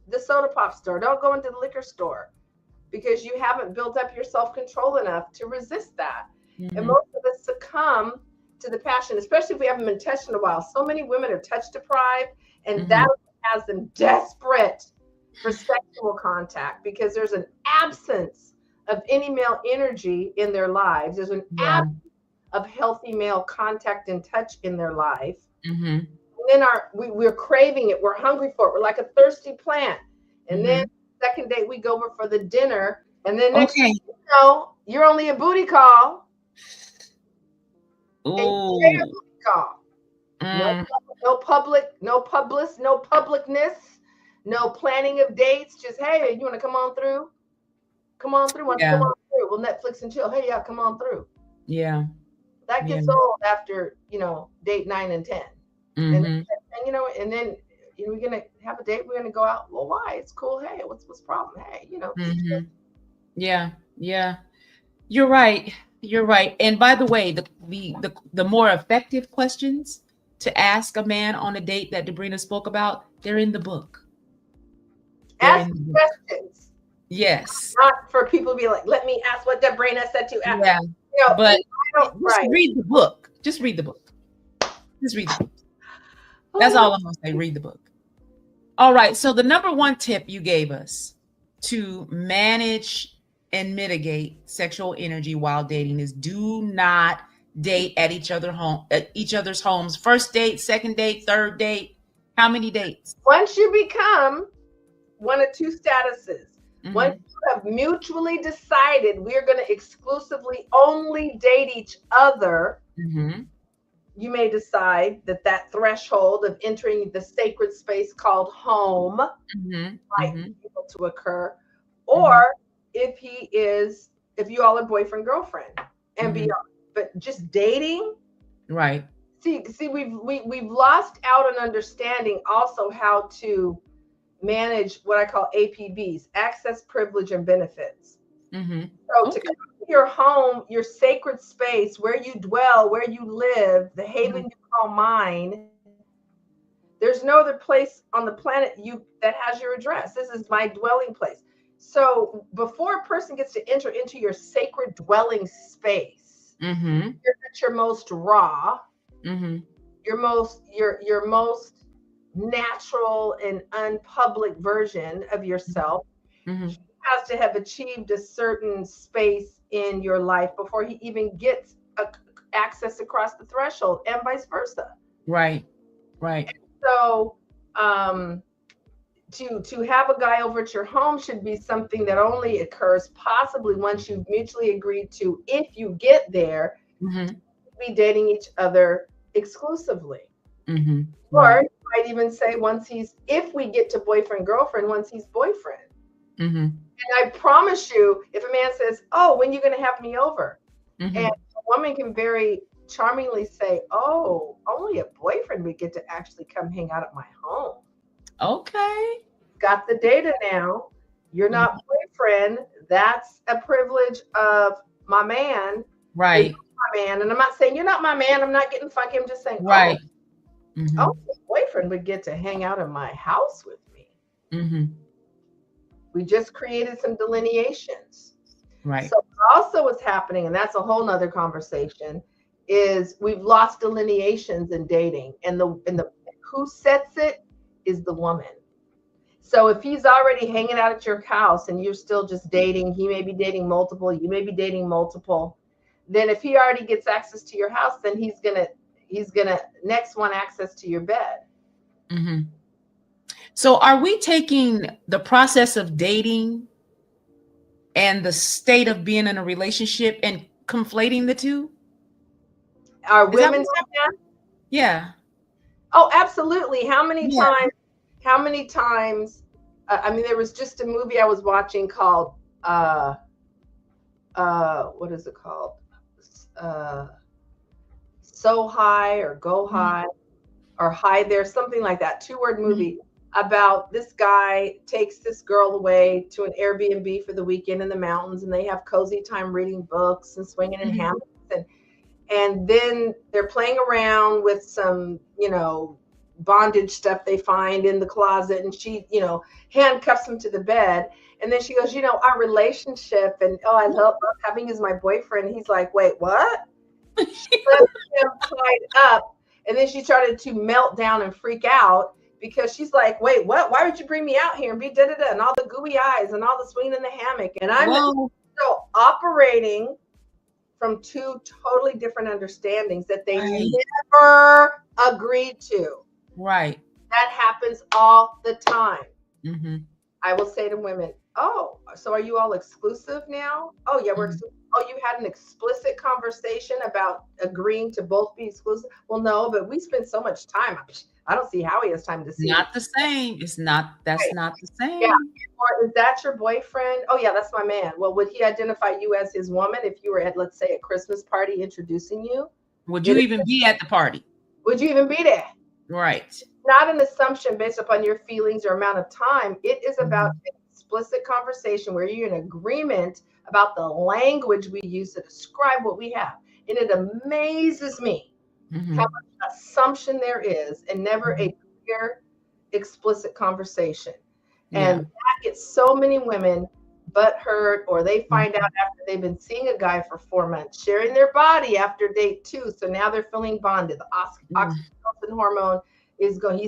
the soda pop store. Don't go into the liquor store. because you haven't built up your self-control enough to resist that. Mm-hmm. And most of us succumb to the passion, especially if we haven't been touched in a while. So many women are touch deprived, and that has them desperate for sexual contact because there's an absence of any male energy in their lives. There's an absence of healthy male contact and touch in their life. And then we're craving it. We're hungry for it. We're like a thirsty plant. And then second date, we go over for the dinner. And then next thing you know, you're only a booty call. And you stay a booty call. No publicness, no planning of dates. Just, hey, you want to come on through? Come on through. Want to come on through? We'll Netflix and chill. Hey, yeah, come on through. Yeah. That gets old after, date 9 and 10. And then we're going to have a date. We're going to go out. Well, why? It's cool. Hey, what's the problem? Hey, Yeah. You're right. And by the way, the more effective questions to ask a man on a date that Debrena spoke about, they're in the book. Ask questions. Yes. Not for people to be like, let me ask what Debrena said to ask. Yeah. But read the book. Just read the book. That's all I'm going to say. Read the book. All right. So the number one tip you gave us to manage and mitigate sexual energy while dating is do not date at each other's homes. First date, second date, third date. How many dates? Once you become one of two statuses, once you have mutually decided we're going to exclusively only date each other, you may decide that threshold of entering the sacred space called home might be able to occur. Or if you all are boyfriend, girlfriend and beyond, but just dating. Right. See, we've lost out on understanding also how to manage what I call APBs, access, privilege, and benefits. So to come to your home, your sacred space, where you dwell, where you live, the haven you call mine, there's no other place on the planet that has your address. This is my dwelling place. So before a person gets to enter into your sacred dwelling space, you're at your most raw, your most natural and unpublic version of yourself. He has to have achieved a certain space in your life before he even gets access across the threshold, and vice versa. Right. And so to have a guy over at your home should be something that only occurs possibly once you've mutually agreed to, if you get there, be dating each other exclusively. Or you might even say if we get to boyfriend, girlfriend, once he's boyfriend. And I promise you, if a man says, oh, when are you going to have me over? And a woman can very charmingly say, oh, only a boyfriend would get to actually come hang out at my home. Okay. Got the data now. You're not boyfriend. That's a privilege of my man. Right. My man. And I'm not saying you're not my man. I'm not getting funky. I'm just saying, right. Oh, the boyfriend would get to hang out in my house with me. We just created some delineations. Right. So also what's happening, and that's a whole nother conversation, is we've lost delineations in dating, and the who sets it is the woman. So if he's already hanging out at your house and you're still just dating, he may be dating multiple, you may be dating multiple. Then if he already gets access to your house, then he's gonna next want access to your bed. So are we taking the process of dating and the state of being in a relationship and conflating the two? Are women like that? Yeah. Oh, absolutely. How many times? I mean, there was just a movie I was watching called, what is it called? So High or Go High or High There, something like that. 2-word movie about this guy takes this girl away to an Airbnb for the weekend in the mountains, and they have cozy time reading books and swinging in hammocks, and then they're playing around with some, bondage stuff they find in the closet, and she, handcuffs him to the bed. And then she goes, our relationship, and I love having you as my boyfriend. He's like, wait, what? She left him tied up, and then she started to melt down and freak out because she's like, wait, what? Why would you bring me out here and be da-da-da, and all the gooey eyes and all the swinging in the hammock? And I'm still operating from two totally different understandings that they never agreed to. Right. That happens all the time. Mm-hmm. I will say to women, oh, so are you all exclusive now? Oh, yeah, we're exclusive. Oh, you had an explicit conversation about agreeing to both be exclusive? Well, no, but we spend so much time. I don't see how he has time to see. Not the same. That's not the same. Yeah. Or is that your boyfriend? Oh, yeah, that's my man. Well, would he identify you as his woman if you were at, let's say, a Christmas party introducing you? Would you even be at the party? Would you even be there? Right. Not an assumption based upon your feelings or amount of time. It is about an explicit conversation where you're in agreement about the language we use to describe what we have. And it amazes me how much assumption there is and never a clear, explicit conversation. And that gets so many women butthurt, or they find out after they've been seeing a guy for 4 months, sharing their body after date 2. So now they're feeling bonded. The oxytocin hormone is going.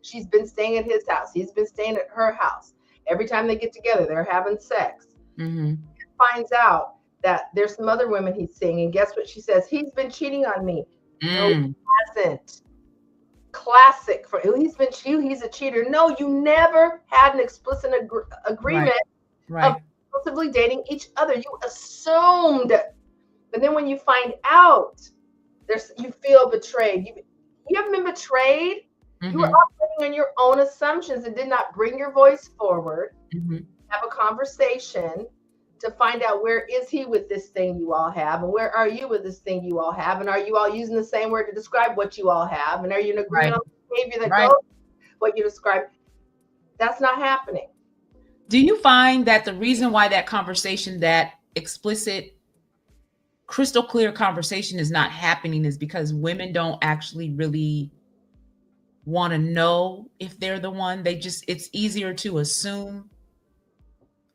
She's been staying at his house. He's been staying at her house. Every time they get together, they're having sex. Finds out that there's some other women he's seeing, and guess what she says? He's been cheating on me. No, he hasn't. Classic for he's a cheater. No, you never had an explicit agreement of exclusively dating each other. You assumed, but then when you find out, you feel betrayed. You haven't been betrayed. You were operating on your own assumptions and did not bring your voice forward. Have a conversation to find out, where is he with this thing you all have, and where are you with this thing you all have, and are you all using the same word to describe what you all have, and are you in agreement on the behavior that goes what you describe? That's not happening. Do you find that the reason why that conversation, that explicit, crystal clear conversation is not happening is because women don't actually really want to know if they're the one? It's easier to assume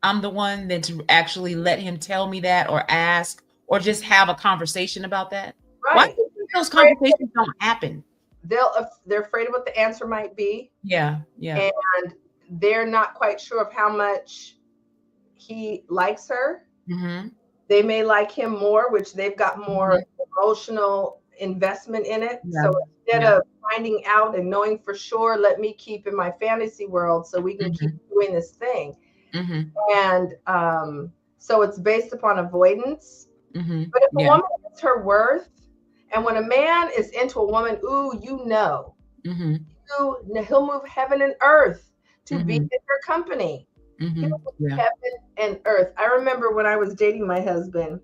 I'm the one than to actually let him tell me that, or ask, or just have a conversation about that. Right. Why do you think those conversations don't happen? They're afraid of what the answer might be. Yeah. And they're not quite sure of how much he likes her. They may like him more, which they've got more emotional investment in it. So instead of finding out and knowing for sure, let me keep in my fantasy world so we can keep doing this thing. And so it's based upon avoidance. But if a woman gets her worth, and when a man is into a woman, he'll move heaven and earth to be in her company. He'll move heaven and earth. I remember when I was dating my husband,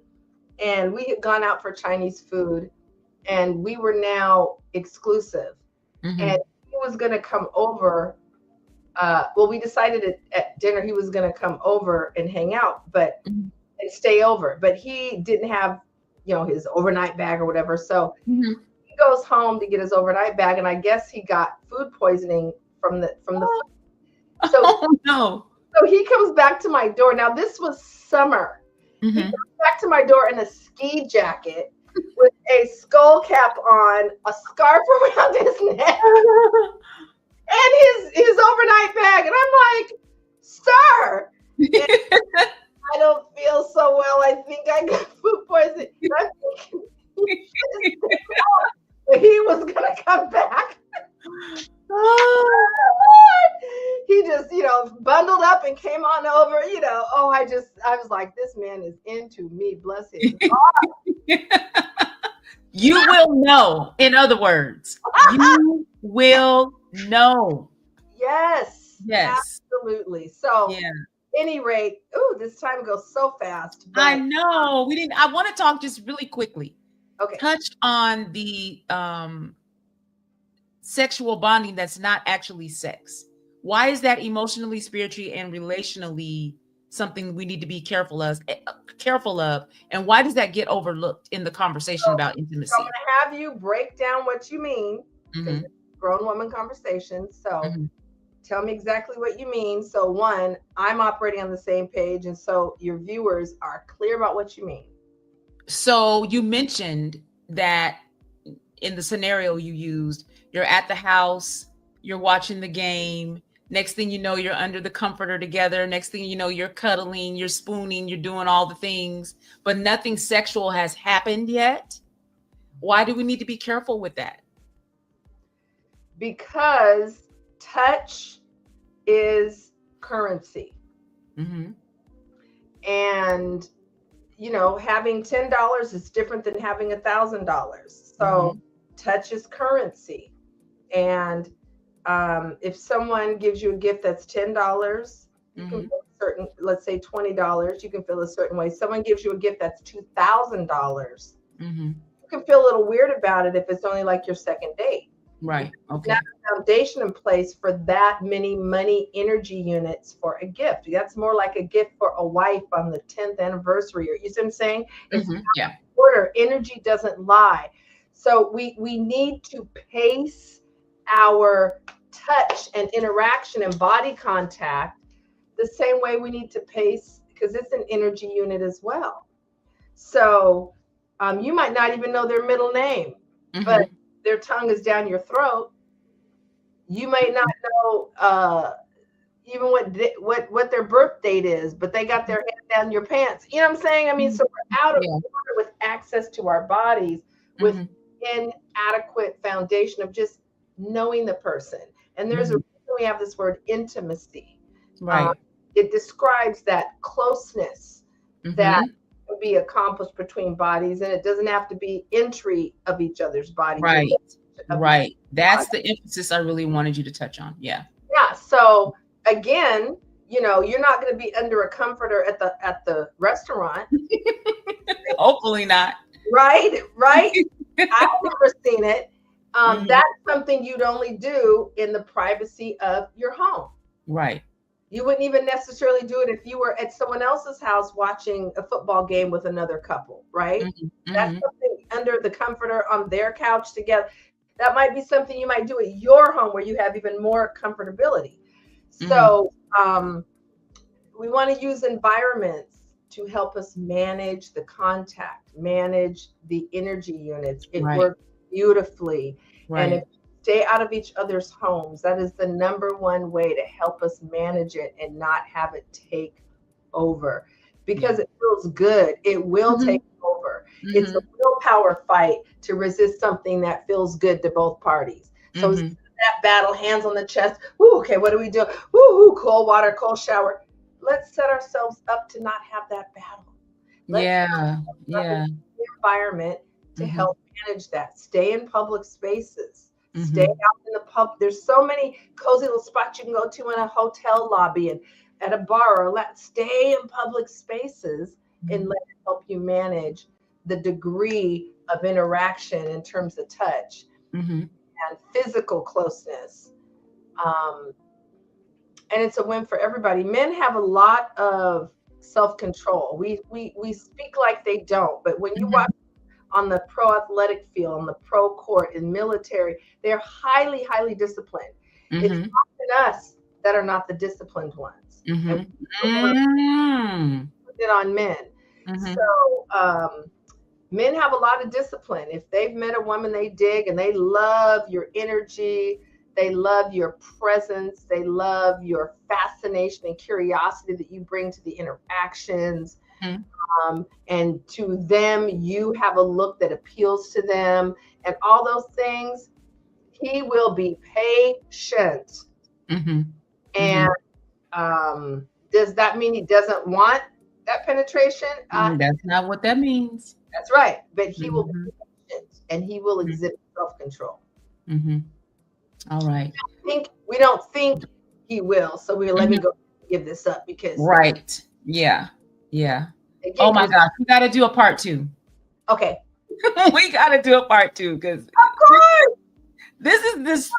and we had gone out for Chinese food, and we were now exclusive. And he was going to come over. We decided at dinner he was going to come over and hang out, and stay over. But he didn't have, his overnight bag or whatever. So he goes home to get his overnight bag, and I guess he got food poisoning from the. So he comes back to my door. Now this was summer. He comes back to my door in a ski jacket with a skull cap on, a scarf around his neck. And his overnight bag. And I'm like, sir, I don't feel so well. I think I got food poisoning. And I'm thinking he was going to come back. He just, bundled up and came on over, I was like, this man is into me. Bless his heart. You will know. In other words, you will know. Yes. Absolutely. So any rate, this time goes so fast. I know. I want to talk just really quickly. Okay. Touch on the sexual bonding that's not actually sex. Why is that emotionally, spiritually, and relationally something we need to be careful of? And why does that get overlooked in the conversation about intimacy? So I'm going to have you break down what you mean. grown woman conversation. So Mm-hmm. tell me exactly what you mean. So one, I'm operating on the same page. And so your viewers are clear about what you mean. So you mentioned that in the scenario you used, you're at the house, you're watching the game. Next thing you know, you're under the comforter together. Next thing you know, you're cuddling, you're spooning, you're doing all the things, but nothing sexual has happened yet. Why do we need to be careful with that? Because touch is currency. Mm-hmm. And, having $10 is different than having $1,000. So touch is currency. And if someone gives you a gift that's $10, you can feel certain, let's say $20, you can feel a certain way. Someone gives you a gift that's $2,000. You can feel a little weird about it if it's only like your second date. Right. Okay. Not a foundation in place for that many money energy units for a gift. That's more like a gift for a wife on the 10th anniversary. You see what I'm saying? It's Yeah. order. Energy doesn't lie. So we need to pace our touch and interaction and body contact the same way we need to pace, because it's an energy unit as well. So you might not even know their middle name, but their tongue is down your throat. You may not know even what their birth date is, but they got their hand down your pants. You know what I'm saying? I mean, so we're out of order with access to our bodies, with inadequate foundation of just knowing the person. And there's a reason we have this word intimacy. Right. It describes that closeness that can be accomplished between bodies, and it doesn't have to be entry of each other's bodies. Right. Right. That's the emphasis I really wanted you to touch on. Yeah. Yeah. So again, you're not going to be under a comforter at the restaurant. Hopefully not. Right. I've never seen it. That's something you'd only do in the privacy of your home. Right. You wouldn't even necessarily do it if you were at someone else's house watching a football game with another couple, right? That's something under the comforter on their couch together. That might be something you might do at your home where you have even more comfortability. So we want to use environments to help us manage the contact, manage the energy units. It works beautifully. Right. And if you stay out of each other's homes, that is the number one way to help us manage it and not have it take over, because it feels good. It will take over. It's a willpower fight to resist something that feels good to both parties. So that battle, hands on the chest. Ooh, okay, what do we do? Ooh, cold water, cold shower. Let's set ourselves up to not have that battle. Let's the environment to help manage that. Stay in public spaces. Stay out in the pub. There's so many cozy little spots you can go to in a hotel lobby and at a bar. Or stay in public spaces and let it help you manage the degree of interaction in terms of touch and physical closeness. And it's a win for everybody. Men have a lot of self-control. We speak like they don't, but when you watch on the pro athletic field, on the pro court, in military, they're highly, highly disciplined. It's often us that are not the disciplined ones. And put it on men. So men have a lot of discipline. If they've met a woman they dig and they love your energy, they love your presence, they love your fascination and curiosity that you bring to the interactions. And to them, you have a look that appeals to them, and all those things, he will be patient. And does that mean he doesn't want that penetration? That's not what that means. That's right. But he will be patient, and he will exhibit self-control. All right. We don't think he will, so let me go give this up because. Right. Yeah. Again, oh my gosh, we got to do a part 2. Okay. We got to do a part 2 because. Of course. This.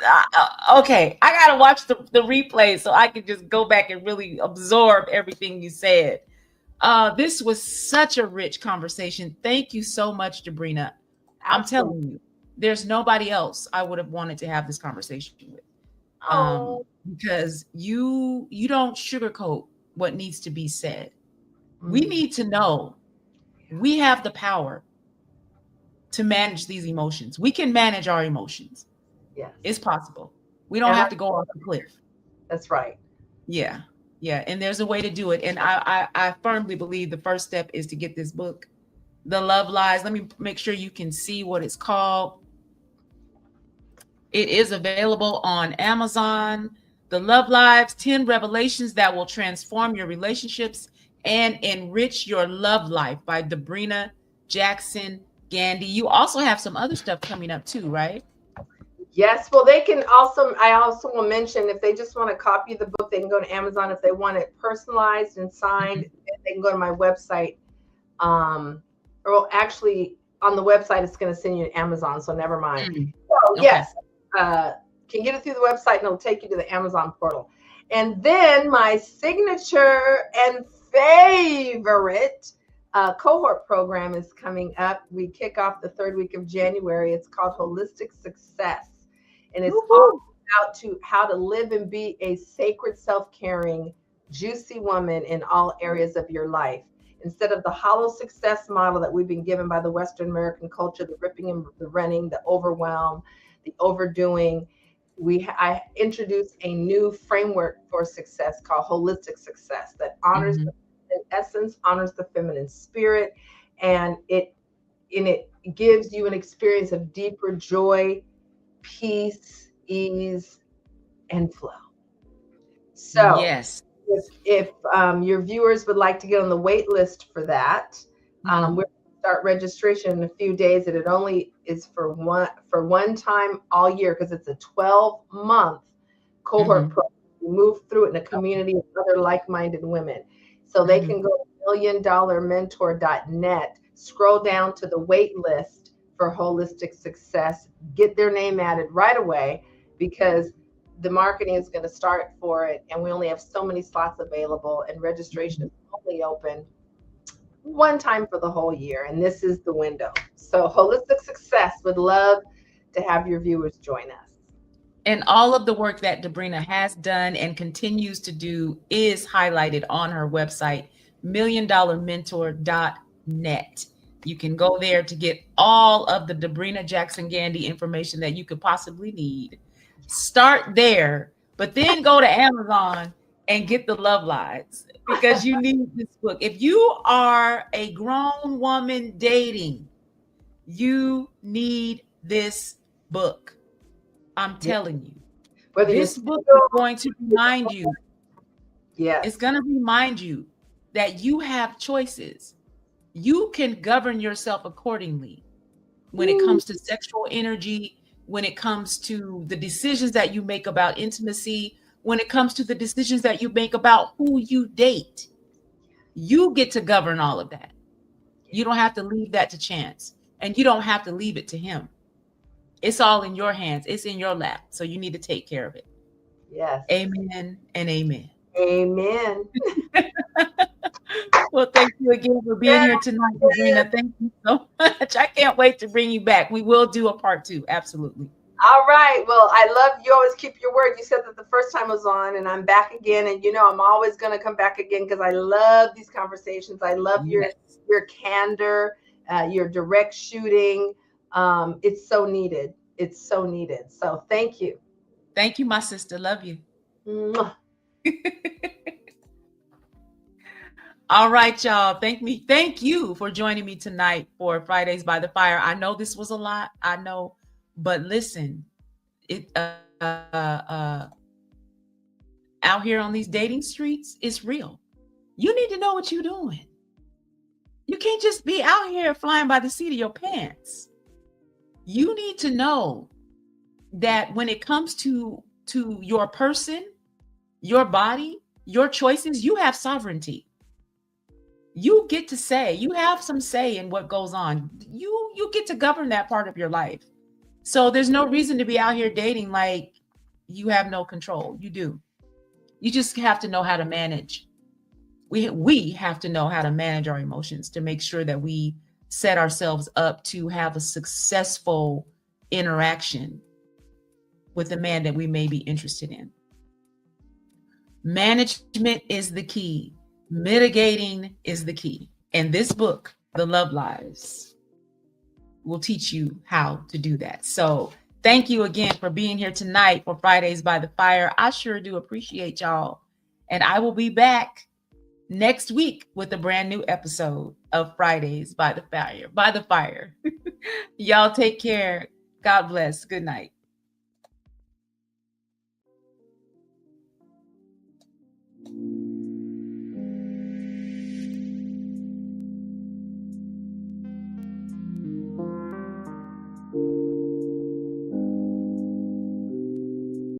Okay, I got to watch the replay so I can just go back and really absorb everything you said. This was such a rich conversation. Thank you so much, Debrena. I'm telling you, there's nobody else I would have wanted to have this conversation with. Oh. Because you don't sugarcoat what needs to be said. We need to know we have the power to manage these emotions. We can manage our emotions. Yes. It's possible. We don't have to go off the cliff. That's right. Yeah. Yeah. And there's a way to do it. And I firmly believe the first step is to get this book, The Love Lies. Let me make sure you can see what it's called. It is available on Amazon. The Love Lives, 10 Revelations That Will Transform Your Relationships and Enrich Your Love Life by Debrena Jackson-Gandy. You also have some other stuff coming up too, right? Yes. Well, they can also, I also will mention, if they just want to copy the book, they can go to Amazon. If they want it personalized and signed, they can go to my website. Or actually on the website, it's going to send you to Amazon. So never mind. So yes, can get it through the website and it'll take you to the Amazon portal. And then my signature and favorite cohort program is coming up. We kick off the 3rd week of January. It's called Holistic Success. And it's all about how to live and be a sacred, self-caring, juicy woman in all areas of your life. Instead of the hollow success model that we've been given by the Western American culture, the ripping and the running, the overwhelm, the overdoing, I introduced a new framework for success called Holistic Success that honors the essence, honors the feminine spirit, and it gives you an experience of deeper joy, peace, ease, and flow. So yes, if your viewers would like to get on the wait list for that, we're going to start registration in a few days, and it only is for one time all year because it's a 12-month cohort program. We move through it in a community of other like-minded women. So they can go to milliondollarmentor.net, scroll down to the wait list for Holistic Success, get their name added right away because the marketing is going to start for it. And we only have so many slots available, and registration is only open one time for the whole year. And this is the window. So Holistic Success would love to have your viewers join us. And all of the work that Debrena has done and continues to do is highlighted on her website, milliondollarmentor.net. You can go there to get all of the Debrena Jackson-Gandy information that you could possibly need. Start there, but then go to Amazon and get the Love Lies because you need this book. If you are a grown woman dating, you need this book. I'm telling you, this book is going to remind you. Yes. It's going to remind you that you have choices. You can govern yourself accordingly when it comes to sexual energy, when it comes to the decisions that you make about intimacy, when it comes to the decisions that you make about who you date. You get to govern all of that. You don't have to leave that to chance, and you don't have to leave it to him. It's all in your hands. It's in your lap. So you need to take care of it. Yes. Amen and amen. Amen. Well, thank you again for being here tonight, Debrena. Thank you so much. I can't wait to bring you back. We will do a part 2. Absolutely. All right. Well, I love you. Always keep your word. You said that the first time I was on, and I'm back again. And I'm always going to come back again because I love these conversations. I love your candor, your direct shooting. It's so needed. It's so needed. So thank you. Thank you, my sister. Love you. All right, y'all. Thank you for joining me tonight for Fridays by the Fire. I know this was a lot. I know, but listen, out here on these dating streets, it's real. You need to know what you're doing. You can't just be out here flying by the seat of your pants. You need to know that when it comes to your person, your body, your choices, you have sovereignty. You get to say, you have some say in what goes on. You get to govern that part of your life. So there's no reason to be out here dating like you have no control. You do. You just have to know how to manage. We have to know how to manage our emotions to make sure that we set ourselves up to have a successful interaction with the man that we may be interested in. Management is the key. Mitigating is the key. And this book, The Love Lies, will teach you how to do that. So thank you again for being here tonight for Fridays by the Fire. I sure do appreciate y'all. And I will be back next week with a brand new episode of Fridays by the Fire. Y'all take care. God bless. Good night.